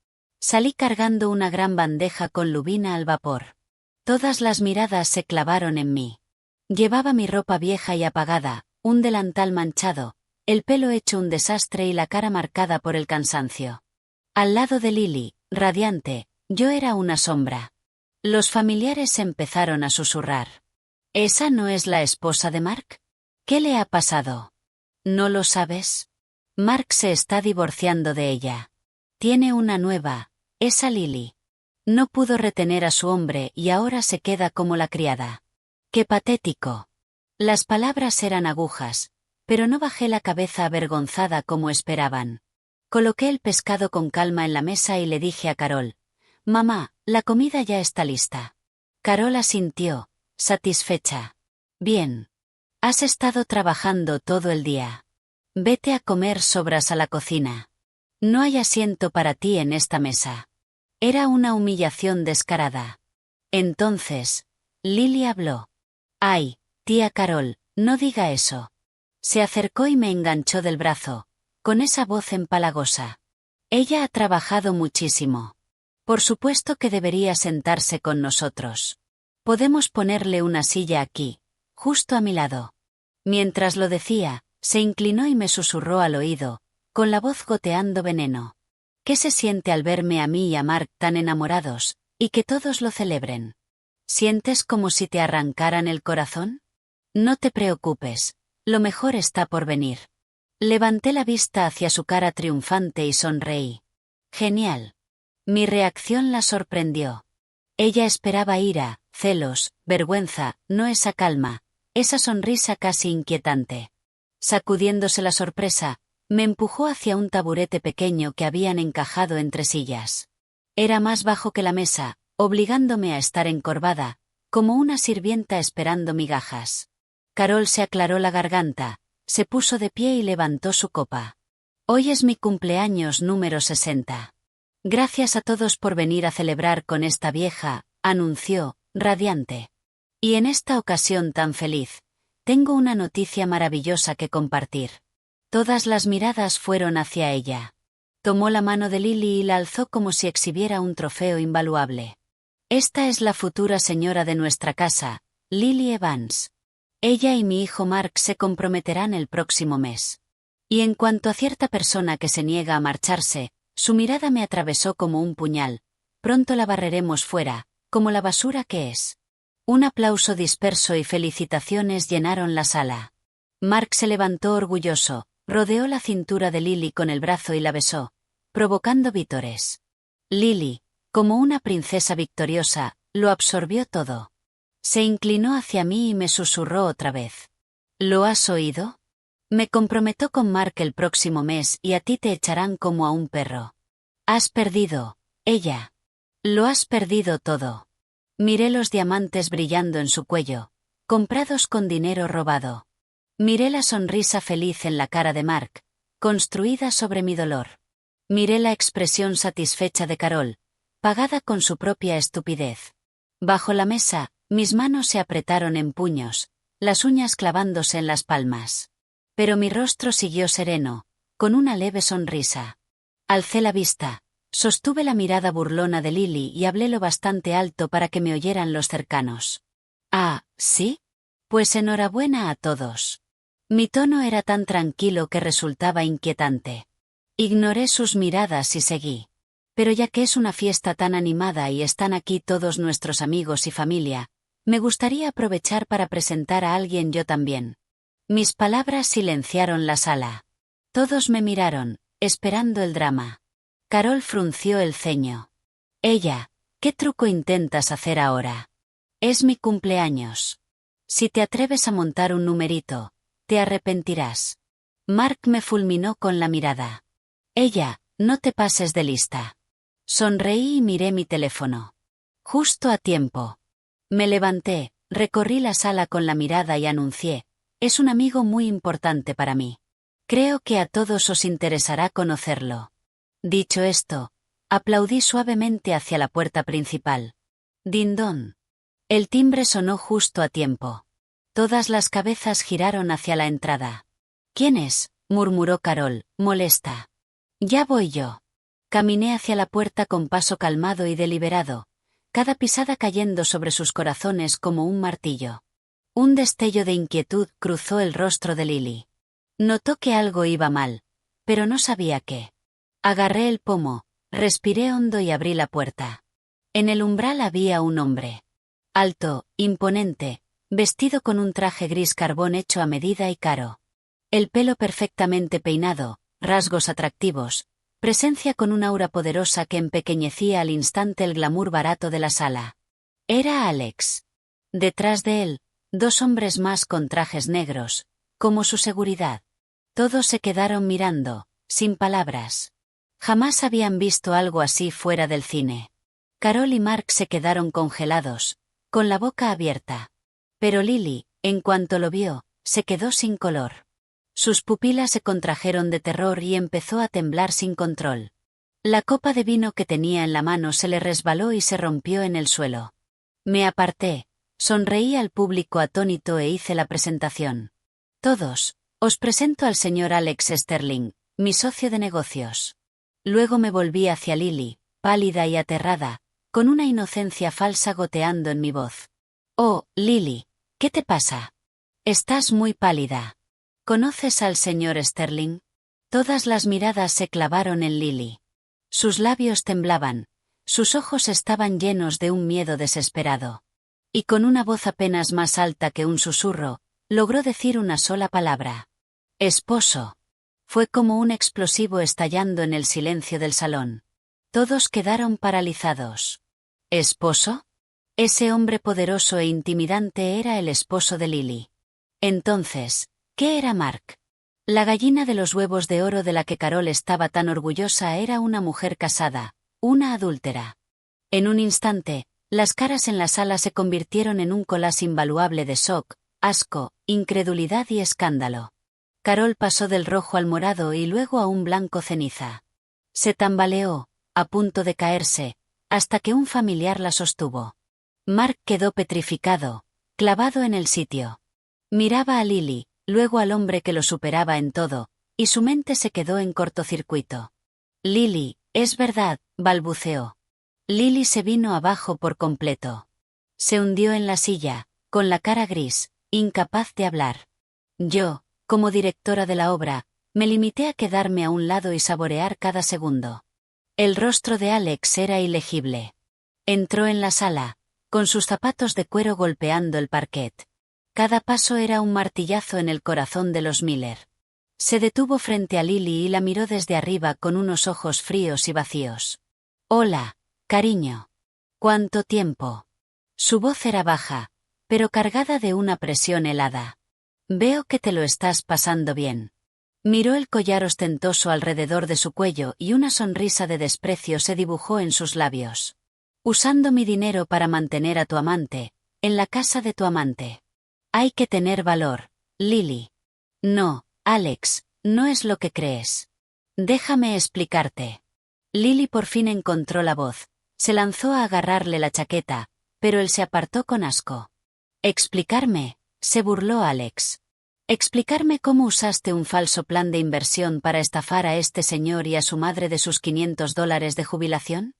Salí cargando una gran bandeja con lubina al vapor. Todas las miradas se clavaron en mí. Llevaba mi ropa vieja y apagada, un delantal manchado, el pelo hecho un desastre y la cara marcada por el cansancio. Al lado de Lily, radiante, yo era una sombra. Los familiares empezaron a susurrar. ¿Esa no es la esposa de Mark? ¿Qué le ha pasado? ¿No lo sabes? Mark se está divorciando de ella. Tiene una nueva, Esa Lily. No pudo retener a su hombre y ahora se queda como la criada. ¡Qué patético! Las palabras eran agujas, pero no bajé la cabeza avergonzada como esperaban. Coloqué el pescado con calma en la mesa y le dije a Carol: «Mamá, la comida ya está lista». Carol asintió, satisfecha. «Bien. Has estado trabajando todo el día. Vete a comer sobras a la cocina. No hay asiento para ti en esta mesa». Era una humillación descarada. Entonces, Lily habló. «Ay, tía Carol, no diga eso». Se acercó y me enganchó del brazo, con esa voz empalagosa. «Ella ha trabajado muchísimo. Por supuesto que debería sentarse con nosotros. Podemos ponerle una silla aquí, justo a mi lado». Mientras lo decía, se inclinó y me susurró al oído, con la voz goteando veneno. «¿Qué se siente al verme a mí y a Mark tan enamorados, y que todos lo celebren? ¿Sientes como si te arrancaran el corazón? No te preocupes, lo mejor está por venir». Levanté la vista hacia su cara triunfante y sonreí. «Genial». Mi reacción la sorprendió. Ella esperaba ira, celos, vergüenza, no esa calma, esa sonrisa casi inquietante. Sacudiéndose la sorpresa, me empujó hacia un taburete pequeño que habían encajado entre sillas. Era más bajo que la mesa, obligándome a estar encorvada, como una sirvienta esperando migajas. Carol se aclaró la garganta, se puso de pie y levantó su copa. «Hoy es mi cumpleaños número 60. Gracias a todos por venir a celebrar con esta vieja», anunció, radiante. «Y en esta ocasión tan feliz, tengo una noticia maravillosa que compartir». Todas las miradas fueron hacia ella. Tomó la mano de Lily y la alzó como si exhibiera un trofeo invaluable. «Esta es la futura señora de nuestra casa, Lily Evans. Ella y mi hijo Mark se comprometerán el próximo mes». Y en cuanto a cierta persona que se niega a marcharse, su mirada me atravesó como un puñal. «Pronto la barreremos fuera, como la basura que es». Un aplauso disperso y felicitaciones llenaron la sala. Mark se levantó orgulloso, rodeó la cintura de Lily con el brazo y la besó, provocando vítores. Lily, como una princesa victoriosa, lo absorbió todo. Se inclinó hacia mí y me susurró otra vez. «¿Lo has oído? Me comprometo con Mark el próximo mes y a ti te echarán como a un perro. Has perdido, ella. Lo has perdido todo». Miré los diamantes brillando en su cuello, comprados con dinero robado. Miré la sonrisa feliz en la cara de Mark, construida sobre mi dolor. Miré la expresión satisfecha de Carol, pagada con su propia estupidez. Bajo la mesa, mis manos se apretaron en puños, las uñas clavándose en las palmas. Pero mi rostro siguió sereno, con una leve sonrisa. Alcé la vista, sostuve la mirada burlona de Lily y hablé lo bastante alto para que me oyeran los cercanos. «Ah, ¿sí? Pues enhorabuena a todos». Mi tono era tan tranquilo que resultaba inquietante. Ignoré sus miradas y seguí. «Pero ya que es una fiesta tan animada y están aquí todos nuestros amigos y familia, me gustaría aprovechar para presentar a alguien yo también». Mis palabras silenciaron la sala. Todos me miraron, esperando el drama. Carol frunció el ceño. «Ella, ¿qué truco intentas hacer ahora? Es mi cumpleaños. Si te atreves a montar un numerito, te arrepentirás». Mark me fulminó con la mirada. «Ella, no te pases de lista». Sonreí y miré mi teléfono. Justo a tiempo. Me levanté, recorrí la sala con la mirada y anuncié: «Es un amigo muy importante para mí. Creo que a todos os interesará conocerlo». Dicho esto, aplaudí suavemente hacia la puerta principal. Dindón. El timbre sonó justo a tiempo. Todas las cabezas giraron hacia la entrada. «¿Quién es?», murmuró Carol, molesta. «Ya voy yo». Caminé hacia la puerta con paso calmado y deliberado, cada pisada cayendo sobre sus corazones como un martillo. Un destello de inquietud cruzó el rostro de Lily. Notó que algo iba mal, pero no sabía qué. Agarré el pomo, respiré hondo y abrí la puerta. En el umbral había un hombre. Alto, imponente, vestido con un traje gris carbón hecho a medida y caro. El pelo perfectamente peinado, rasgos atractivos, Presencia con un aura poderosa que empequeñecía al instante el glamour barato de la sala. Era Alex. Detrás de él, dos hombres más con trajes negros, como su seguridad. Todos se quedaron mirando, sin palabras. Jamás habían visto algo así fuera del cine. Carol y Mark se quedaron congelados, con la boca abierta. Pero Lily, en cuanto lo vio, se quedó sin color. Sus pupilas se contrajeron de terror y empezó a temblar sin control. La copa de vino que tenía en la mano se le resbaló y se rompió en el suelo. Me aparté, sonreí al público atónito e hice la presentación. Todos, os presento al señor Alex Sterling, mi socio de negocios. Luego me volví hacia Lily, pálida y aterrada, con una inocencia falsa goteando en mi voz. Oh, Lily, ¿qué te pasa? Estás muy pálida. ¿Conoces al señor Sterling? Todas las miradas se clavaron en Lily. Sus labios temblaban, sus ojos estaban llenos de un miedo desesperado. Y con una voz apenas más alta que un susurro, logró decir una sola palabra. Esposo. Fue como un explosivo estallando en el silencio del salón. Todos quedaron paralizados. ¿Esposo? Ese hombre poderoso e intimidante era el esposo de Lily. Entonces, ¿qué era Mark? La gallina de los huevos de oro de la que Carol estaba tan orgullosa era una mujer casada, una adúltera. En un instante, las caras en la sala se convirtieron en un collage invaluable de shock, asco, incredulidad y escándalo. Carol pasó del rojo al morado y luego a un blanco ceniza. Se tambaleó, a punto de caerse, hasta que un familiar la sostuvo. Mark quedó petrificado, clavado en el sitio. Miraba a Lily, luego al hombre que lo superaba en todo, y su mente se quedó en cortocircuito. Lily, es verdad, balbuceó. Lily se vino abajo por completo. Se hundió en la silla, con la cara gris, incapaz de hablar. Yo, como directora de la obra, me limité a quedarme a un lado y saborear cada segundo. El rostro de Alex era ilegible. Entró en la sala, con sus zapatos de cuero golpeando el parquet. Cada paso era un martillazo en el corazón de los Miller. Se detuvo frente a Lily y la miró desde arriba con unos ojos fríos y vacíos. Hola, cariño. ¿Cuánto tiempo? Su voz era baja, pero cargada de una presión helada. Veo que te lo estás pasando bien. Miró el collar ostentoso alrededor de su cuello y una sonrisa de desprecio se dibujó en sus labios. Usando mi dinero para mantener a tu amante, en la casa de tu amante. Hay que tener valor, Lily. No, Alex, no es lo que crees. Déjame explicarte. Lily por fin encontró la voz, se lanzó a agarrarle la chaqueta, pero él se apartó con asco. ¿Explicarme? Se burló Alex. ¿Explicarme cómo usaste un falso plan de inversión para estafar a este señor y a su madre de sus $500 de jubilación?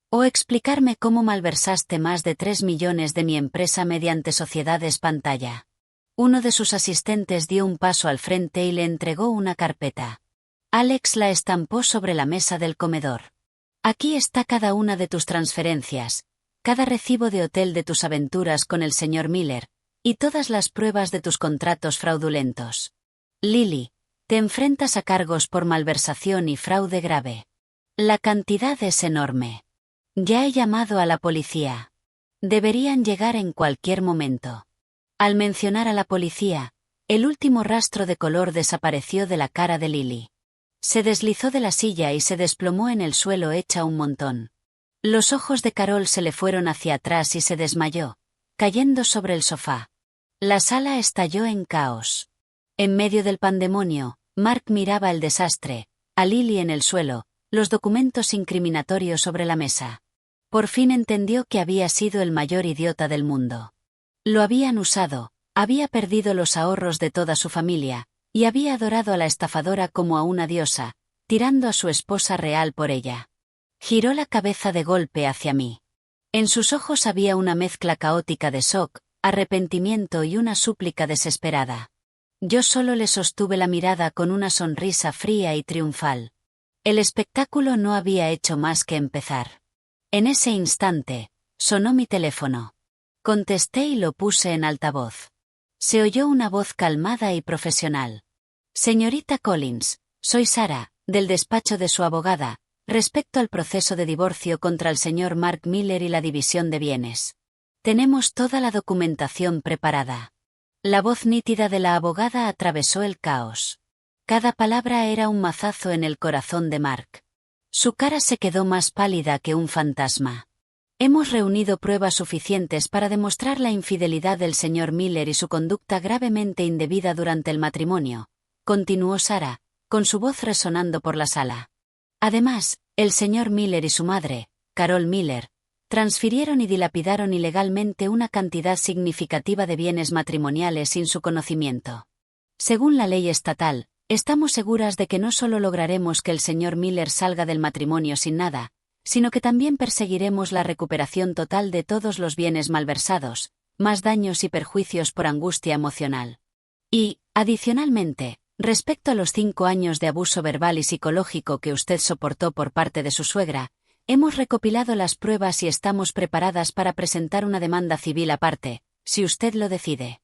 ¿O explicarme cómo malversaste más de 3 millones de mi empresa mediante sociedades pantalla? Uno de sus asistentes dio un paso al frente y le entregó una carpeta. Alex la estampó sobre la mesa del comedor. Aquí está cada una de tus transferencias, cada recibo de hotel de tus aventuras con el señor Miller, y todas las pruebas de tus contratos fraudulentos. Lily, te enfrentas a cargos por malversación y fraude grave. La cantidad es enorme. Ya he llamado a la policía. Deberían llegar en cualquier momento. Al mencionar a la policía, el último rastro de color desapareció de la cara de Lily. Se deslizó de la silla y se desplomó en el suelo hecha un montón. Los ojos de Carol se le fueron hacia atrás y se desmayó, cayendo sobre el sofá. La sala estalló en caos. En medio del pandemonio, Mark miraba el desastre, a Lily en el suelo, los documentos incriminatorios sobre la mesa. Por fin entendió que había sido el mayor idiota del mundo. Lo habían usado, había perdido los ahorros de toda su familia, y había adorado a la estafadora como a una diosa, tirando a su esposa real por ella. Giró la cabeza de golpe hacia mí. En sus ojos había una mezcla caótica de shock, arrepentimiento y una súplica desesperada. Yo solo le sostuve la mirada con una sonrisa fría y triunfal. El espectáculo no había hecho más que empezar. En ese instante, sonó mi teléfono. Contesté y lo puse en altavoz. Se oyó una voz calmada y profesional. Señorita Collins, soy Sara, del despacho de su abogada, respecto al proceso de divorcio contra el señor Mark Miller y la división de bienes. Tenemos toda la documentación preparada. La voz nítida de la abogada atravesó el caos. Cada palabra era un mazazo en el corazón de Mark. Su cara se quedó más pálida que un fantasma. Hemos reunido pruebas suficientes para demostrar la infidelidad del señor Miller y su conducta gravemente indebida durante el matrimonio, continuó Sarah, con su voz resonando por la sala. Además, el señor Miller y su madre, Carol Miller, transfirieron y dilapidaron ilegalmente una cantidad significativa de bienes matrimoniales sin su conocimiento. Según la ley estatal, estamos seguras de que no solo lograremos que el señor Miller salga del matrimonio sin nada, sino que también perseguiremos la recuperación total de todos los bienes malversados, más daños y perjuicios por angustia emocional. Y, adicionalmente, respecto a los 5 años de abuso verbal y psicológico que usted soportó por parte de su suegra, hemos recopilado las pruebas y estamos preparadas para presentar una demanda civil aparte, si usted lo decide.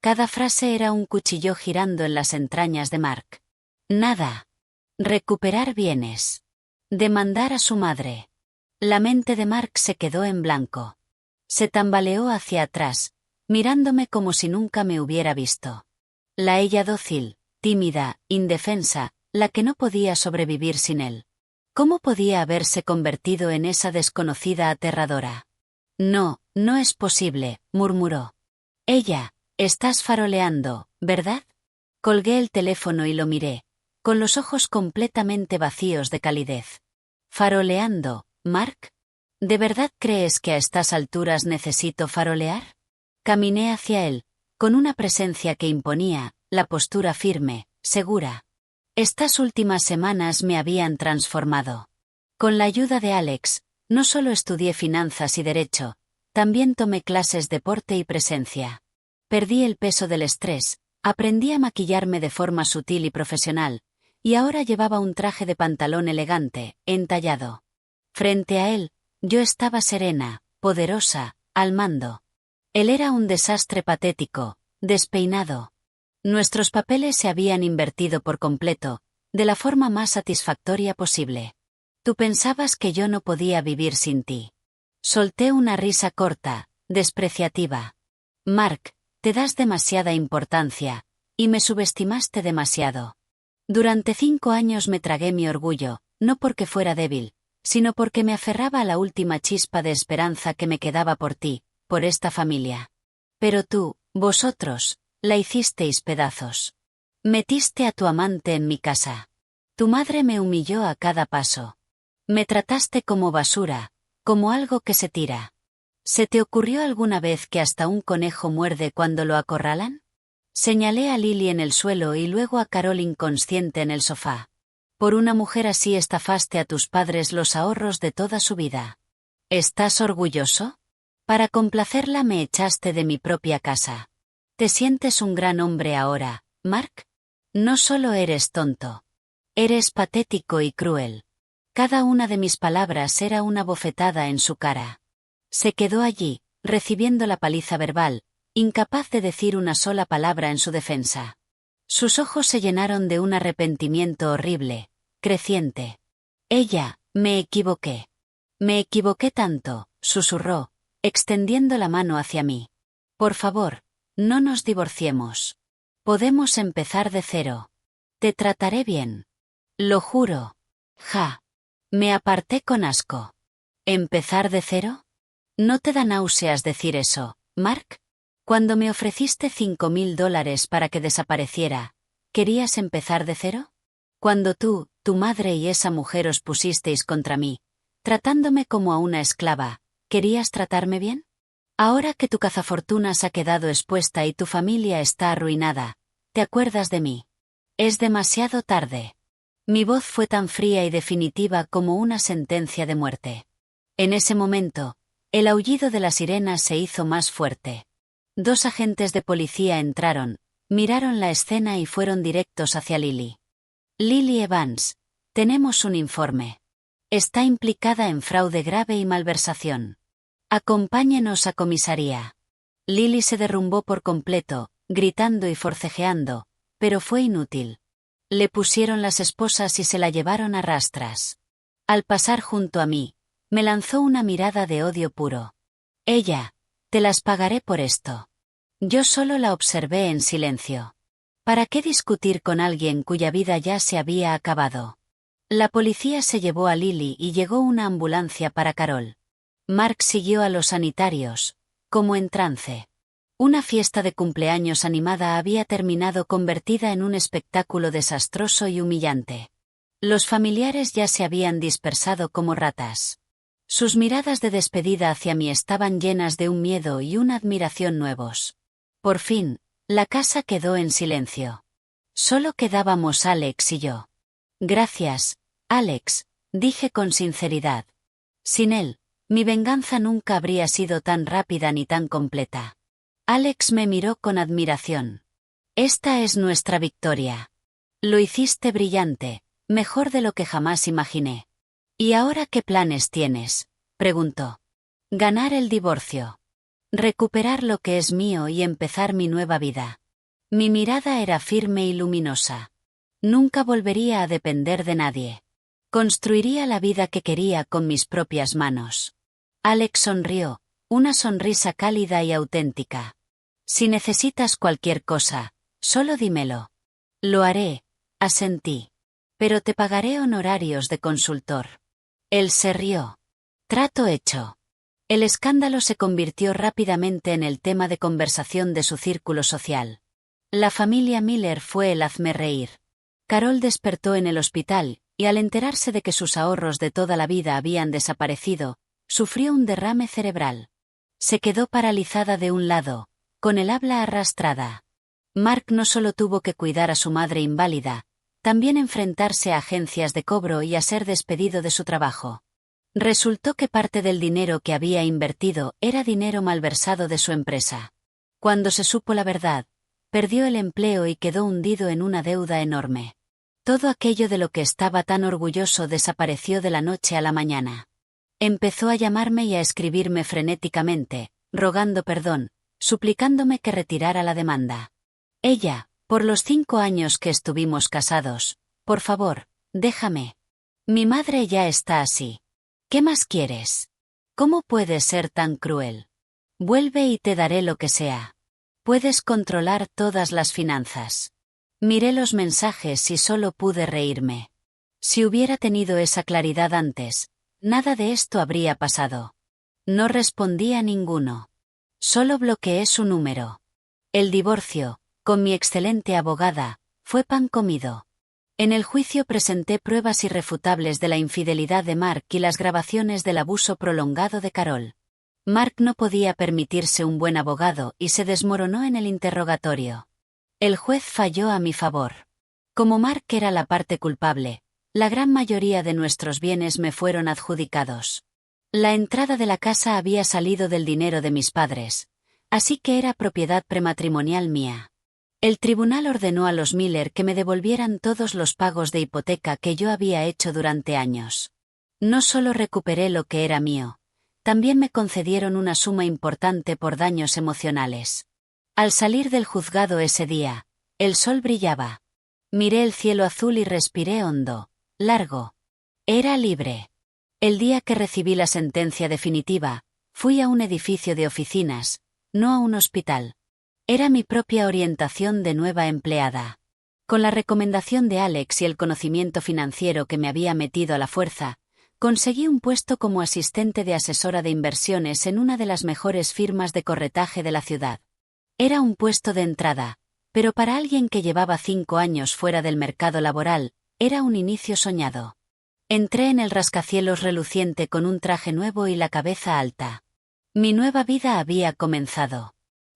Cada frase era un cuchillo girando en las entrañas de Mark. Nada. Recuperar bienes. Demandar a su madre. La mente de Mark se quedó en blanco. Se tambaleó hacia atrás, mirándome como si nunca me hubiera visto. La ella dócil, tímida, indefensa, la que no podía sobrevivir sin él. ¿Cómo podía haberse convertido en esa desconocida aterradora? No, no es posible, murmuró. Ella, estás faroleando, ¿verdad? Colgué el teléfono y lo miré, con los ojos completamente vacíos de calidez. ¿Faroleando, Mark? ¿De verdad crees que a estas alturas necesito farolear? Caminé hacia él, con una presencia que imponía, la postura firme, segura. Estas últimas semanas me habían transformado. Con la ayuda de Alex, no solo estudié finanzas y derecho, también tomé clases de porte y presencia. Perdí el peso del estrés, aprendí a maquillarme de forma sutil y profesional, y ahora llevaba un traje de pantalón elegante, entallado. Frente a él, yo estaba serena, poderosa, al mando. Él era un desastre patético, despeinado. Nuestros papeles se habían invertido por completo, de la forma más satisfactoria posible. Tú pensabas que yo no podía vivir sin ti. Solté una risa corta, despreciativa. Mark, te das demasiada importancia, y me subestimaste demasiado. Durante 5 años me tragué mi orgullo, no porque fuera débil, sino porque me aferraba a la última chispa de esperanza que me quedaba por ti, por esta familia. Pero tú, vosotros, la hicisteis pedazos. Metiste a tu amante en mi casa. Tu madre me humilló a cada paso. Me trataste como basura, como algo que se tira. ¿Se te ocurrió alguna vez que hasta un conejo muerde cuando lo acorralan? Señalé a Lily en el suelo y luego a Carol inconsciente en el sofá. Por una mujer así estafaste a tus padres los ahorros de toda su vida. ¿Estás orgulloso? Para complacerla me echaste de mi propia casa. ¿Te sientes un gran hombre ahora, Mark? No solo eres tonto. Eres patético y cruel. Cada una de mis palabras era una bofetada en su cara. Se quedó allí, recibiendo la paliza verbal, incapaz de decir una sola palabra en su defensa. Sus ojos se llenaron de un arrepentimiento horrible, creciente. Ella, me equivoqué. Me equivoqué tanto, susurró, extendiendo la mano hacia mí. Por favor, no nos divorciemos. Podemos empezar de cero. Te trataré bien. Lo juro. Ja. Me aparté con asco. ¿Empezar de cero? ¿No te da náuseas decir eso, Mark? Cuando me ofreciste $5,000 para que desapareciera, ¿querías empezar de cero? Cuando tú, tu madre y esa mujer os pusisteis contra mí, tratándome como a una esclava, ¿querías tratarme bien? Ahora que tu cazafortunas ha quedado expuesta y tu familia está arruinada, ¿te acuerdas de mí? Es demasiado tarde. Mi voz fue tan fría y definitiva como una sentencia de muerte. En ese momento, el aullido de las sirenas se hizo más fuerte. 2 agentes de policía entraron, miraron la escena y fueron directos hacia Lily. Lily Evans, tenemos un informe. Está implicada en fraude grave y malversación. Acompáñenos a comisaría. Lily se derrumbó por completo, gritando y forcejeando, pero fue inútil. Le pusieron las esposas y se la llevaron a rastras. Al pasar junto a mí, me lanzó una mirada de odio puro. Ella, te las pagaré por esto. Yo solo la observé en silencio. ¿Para qué discutir con alguien cuya vida ya se había acabado? La policía se llevó a Lily y llegó una ambulancia para Carol. Mark siguió a los sanitarios, como en trance. Una fiesta de cumpleaños animada había terminado convertida en un espectáculo desastroso y humillante. Los familiares ya se habían dispersado como ratas. Sus miradas de despedida hacia mí estaban llenas de un miedo y una admiración nuevos. Por fin, la casa quedó en silencio. Solo quedábamos Alex y yo. Gracias, Alex, dije con sinceridad. Sin él, mi venganza nunca habría sido tan rápida ni tan completa. Alex me miró con admiración. Esta es nuestra victoria. Lo hiciste brillante, mejor de lo que jamás imaginé. ¿Y ahora qué planes tienes?, preguntó. Ganar el divorcio. Recuperar lo que es mío y empezar mi nueva vida. Mi mirada era firme y luminosa. Nunca volvería a depender de nadie. Construiría la vida que quería con mis propias manos. Alex sonrió, una sonrisa cálida y auténtica. Si necesitas cualquier cosa, solo dímelo. Lo haré, asentí. Pero te pagaré honorarios de consultor. Él se rió. Trato hecho. El escándalo se convirtió rápidamente en el tema de conversación de su círculo social. La familia Miller fue el hazmerreír. Carol despertó en el hospital, y al enterarse de que sus ahorros de toda la vida habían desaparecido, sufrió un derrame cerebral. Se quedó paralizada de un lado, con el habla arrastrada. Mark no solo tuvo que cuidar a su madre inválida, también enfrentarse a agencias de cobro y a ser despedido de su trabajo. Resultó que parte del dinero que había invertido era dinero malversado de su empresa. Cuando se supo la verdad, perdió el empleo y quedó hundido en una deuda enorme. Todo aquello de lo que estaba tan orgulloso desapareció de la noche a la mañana. Empezó a llamarme y a escribirme frenéticamente, rogando perdón, suplicándome que retirara la demanda. Ella, por los 5 años que estuvimos casados, por favor, déjame. Mi madre ya está así. ¿Qué más quieres? ¿Cómo puedes ser tan cruel? Vuelve y te daré lo que sea. Puedes controlar todas las finanzas. Miré los mensajes y solo pude reírme. Si hubiera tenido esa claridad antes, nada de esto habría pasado. No respondí a ninguno. Solo bloqueé su número. El divorcio, con mi excelente abogada, fue pan comido. En el juicio presenté pruebas irrefutables de la infidelidad de Mark y las grabaciones del abuso prolongado de Carol. Mark no podía permitirse un buen abogado y se desmoronó en el interrogatorio. El juez falló a mi favor. Como Mark era la parte culpable, la gran mayoría de nuestros bienes me fueron adjudicados. La entrada de la casa había salido del dinero de mis padres, así que era propiedad prematrimonial mía. El tribunal ordenó a los Miller que me devolvieran todos los pagos de hipoteca que yo había hecho durante años. No solo recuperé lo que era mío, también me concedieron una suma importante por daños emocionales. Al salir del juzgado ese día, el sol brillaba. Miré el cielo azul y respiré hondo, largo. Era libre. El día que recibí la sentencia definitiva, fui a un edificio de oficinas, no a un hospital. Era mi propia orientación de nueva empleada. Con la recomendación de Alex y el conocimiento financiero que me había metido a la fuerza, conseguí un puesto como asistente de asesora de inversiones en una de las mejores firmas de corretaje de la ciudad. Era un puesto de entrada, pero para alguien que llevaba 5 años fuera del mercado laboral, era un inicio soñado. Entré en el rascacielos reluciente con un traje nuevo y la cabeza alta. Mi nueva vida había comenzado.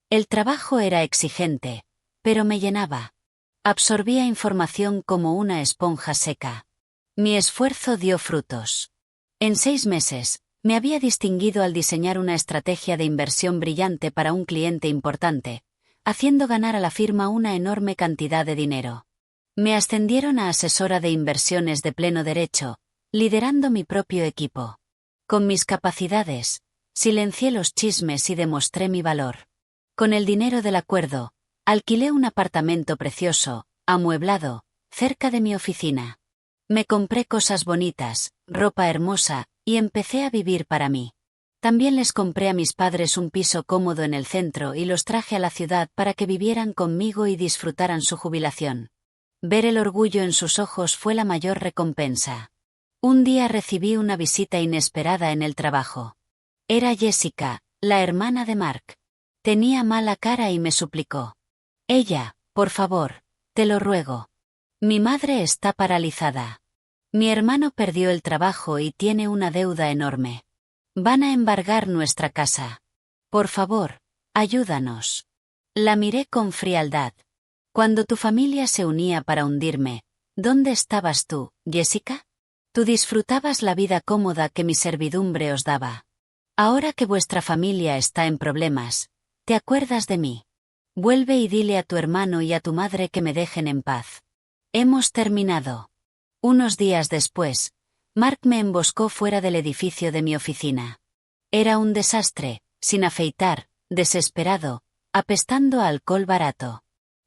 El trabajo era exigente, pero me llenaba. Absorbía información como una esponja seca. Mi esfuerzo dio frutos. En 6 meses, me había distinguido al diseñar una estrategia de inversión brillante para un cliente importante, haciendo ganar a la firma una enorme cantidad de dinero. Me ascendieron a asesora de inversiones de pleno derecho, liderando mi propio equipo. Con mis capacidades, silencié los chismes y demostré mi valor. Con el dinero del acuerdo, alquilé un apartamento precioso, amueblado, cerca de mi oficina. Me compré cosas bonitas, ropa hermosa, y empecé a vivir para mí. También les compré a mis padres un piso cómodo en el centro y los traje a la ciudad para que vivieran conmigo y disfrutaran su jubilación. Ver el orgullo en sus ojos fue la mayor recompensa. Un día recibí una visita inesperada en el trabajo. Era Jessica, la hermana de Mark. Tenía mala cara y me suplicó. Ella, por favor, te lo ruego. Mi madre está paralizada. Mi hermano perdió el trabajo y tiene una deuda enorme. Van a embargar nuestra casa. Por favor, ayúdanos. La miré con frialdad. Cuando tu familia se unía para hundirme, ¿dónde estabas tú, Jessica? Tú disfrutabas la vida cómoda que mi servidumbre os daba. Ahora que vuestra familia está en problemas, ¿te acuerdas de mí? Vuelve y dile a tu hermano y a tu madre que me dejen en paz. Hemos terminado. Unos días después, Mark me emboscó fuera del edificio de mi oficina. Era un desastre, sin afeitar, desesperado, apestando a alcohol barato.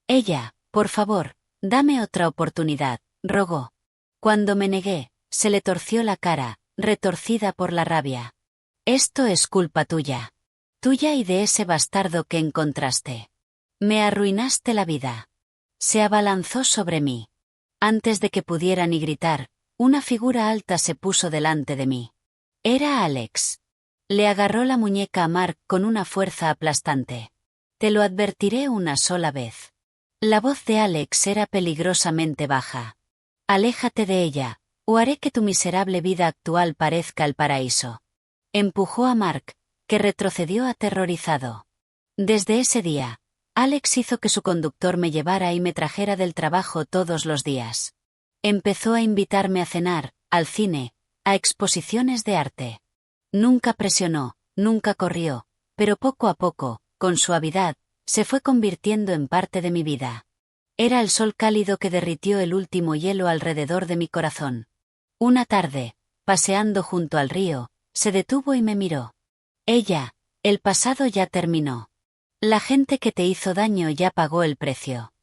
Ella, por favor, dame otra oportunidad, rogó. Cuando me negué, se le torció la cara, retorcida por la rabia. Esto es culpa tuya. Tuya y de ese bastardo que encontraste. Me arruinaste la vida. Se abalanzó sobre mí. Antes de que pudiera ni gritar, una figura alta se puso delante de mí. Era Alex. Le agarró la muñeca a Mark con una fuerza aplastante. Te lo advertiré una sola vez. La voz de Alex era peligrosamente baja. Aléjate de ella, o haré que tu miserable vida actual parezca el paraíso. Empujó a Mark, que retrocedió aterrorizado. Desde ese día, Alex hizo que su conductor me llevara y me trajera del trabajo todos los días. Empezó a invitarme a cenar, al cine, a exposiciones de arte. Nunca presionó, nunca corrió, pero poco a poco, con suavidad, se fue convirtiendo en parte de mi vida. Era el sol cálido que derritió el último hielo alrededor de mi corazón. Una tarde, paseando junto al río, se detuvo y me miró. Ella, el pasado ya terminó. La gente que te hizo daño ya pagó el precio.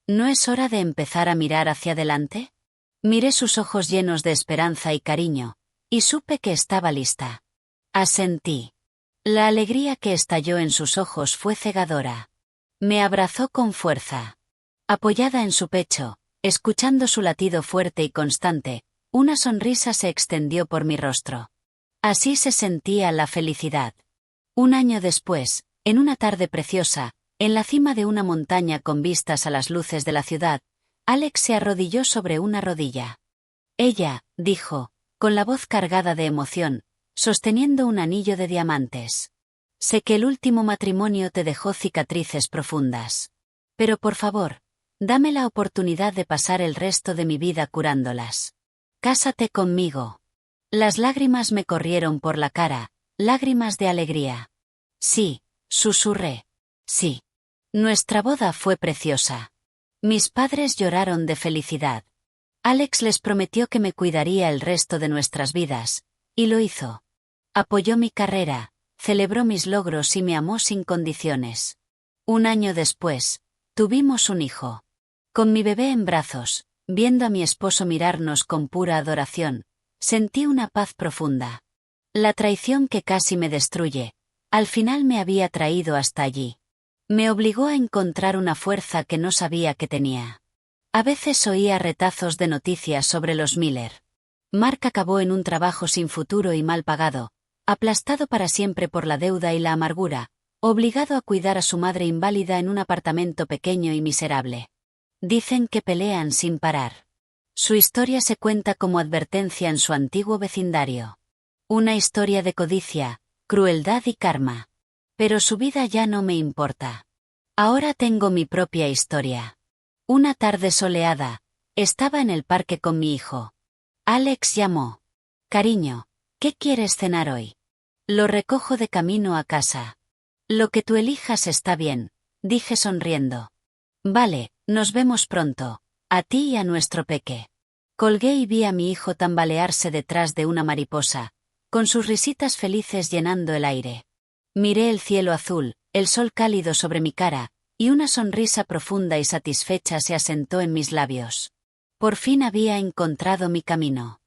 ¿No es hora de empezar a mirar hacia adelante? Miré sus ojos llenos de esperanza y cariño, y supe que estaba lista. Asentí. La alegría que estalló en sus ojos fue cegadora. Me abrazó con fuerza. Apoyada en su pecho, escuchando su latido fuerte y constante, una sonrisa se extendió por mi rostro. Así se sentía la felicidad. Un año después, en una tarde preciosa, en la cima de una montaña con vistas a las luces de la ciudad, Alex se arrodilló sobre una rodilla. Ella, dijo, con la voz cargada de emoción, sosteniendo un anillo de diamantes. Sé que el último matrimonio te dejó cicatrices profundas. Pero por favor, dame la oportunidad de pasar el resto de mi vida curándolas. Cásate conmigo. Las lágrimas me corrieron por la cara, lágrimas de alegría. Sí, susurré. Sí. Nuestra boda fue preciosa. Mis padres lloraron de felicidad. Alex les prometió que me cuidaría el resto de nuestras vidas, y lo hizo. Apoyó mi carrera, celebró mis logros y me amó sin condiciones. Un año después, tuvimos un hijo. Con mi bebé en brazos, viendo a mi esposo mirarnos con pura adoración, sentí una paz profunda. La traición que casi me destruye, al final me había traído hasta allí. Me obligó a encontrar una fuerza que no sabía que tenía. A veces oía retazos de noticias sobre los Miller. Mark acabó en un trabajo sin futuro y mal pagado, aplastado para siempre por la deuda y la amargura, obligado a cuidar a su madre inválida en un apartamento pequeño y miserable. Dicen que pelean sin parar. Su historia se cuenta como advertencia en su antiguo vecindario. Una historia de codicia, crueldad y karma. Pero su vida ya no me importa. Ahora tengo mi propia historia. Una tarde soleada, estaba en el parque con mi hijo. Alex llamó. Cariño, ¿qué quieres cenar hoy? Lo recojo de camino a casa. Lo que tú elijas está bien, dije sonriendo. Vale, nos vemos pronto, a ti y a nuestro peque. Colgué y vi a mi hijo tambalearse detrás de una mariposa, con sus risitas felices llenando el aire. Miré el cielo azul, el sol cálido sobre mi cara, y una sonrisa profunda y satisfecha se asentó en mis labios. Por fin había encontrado mi camino.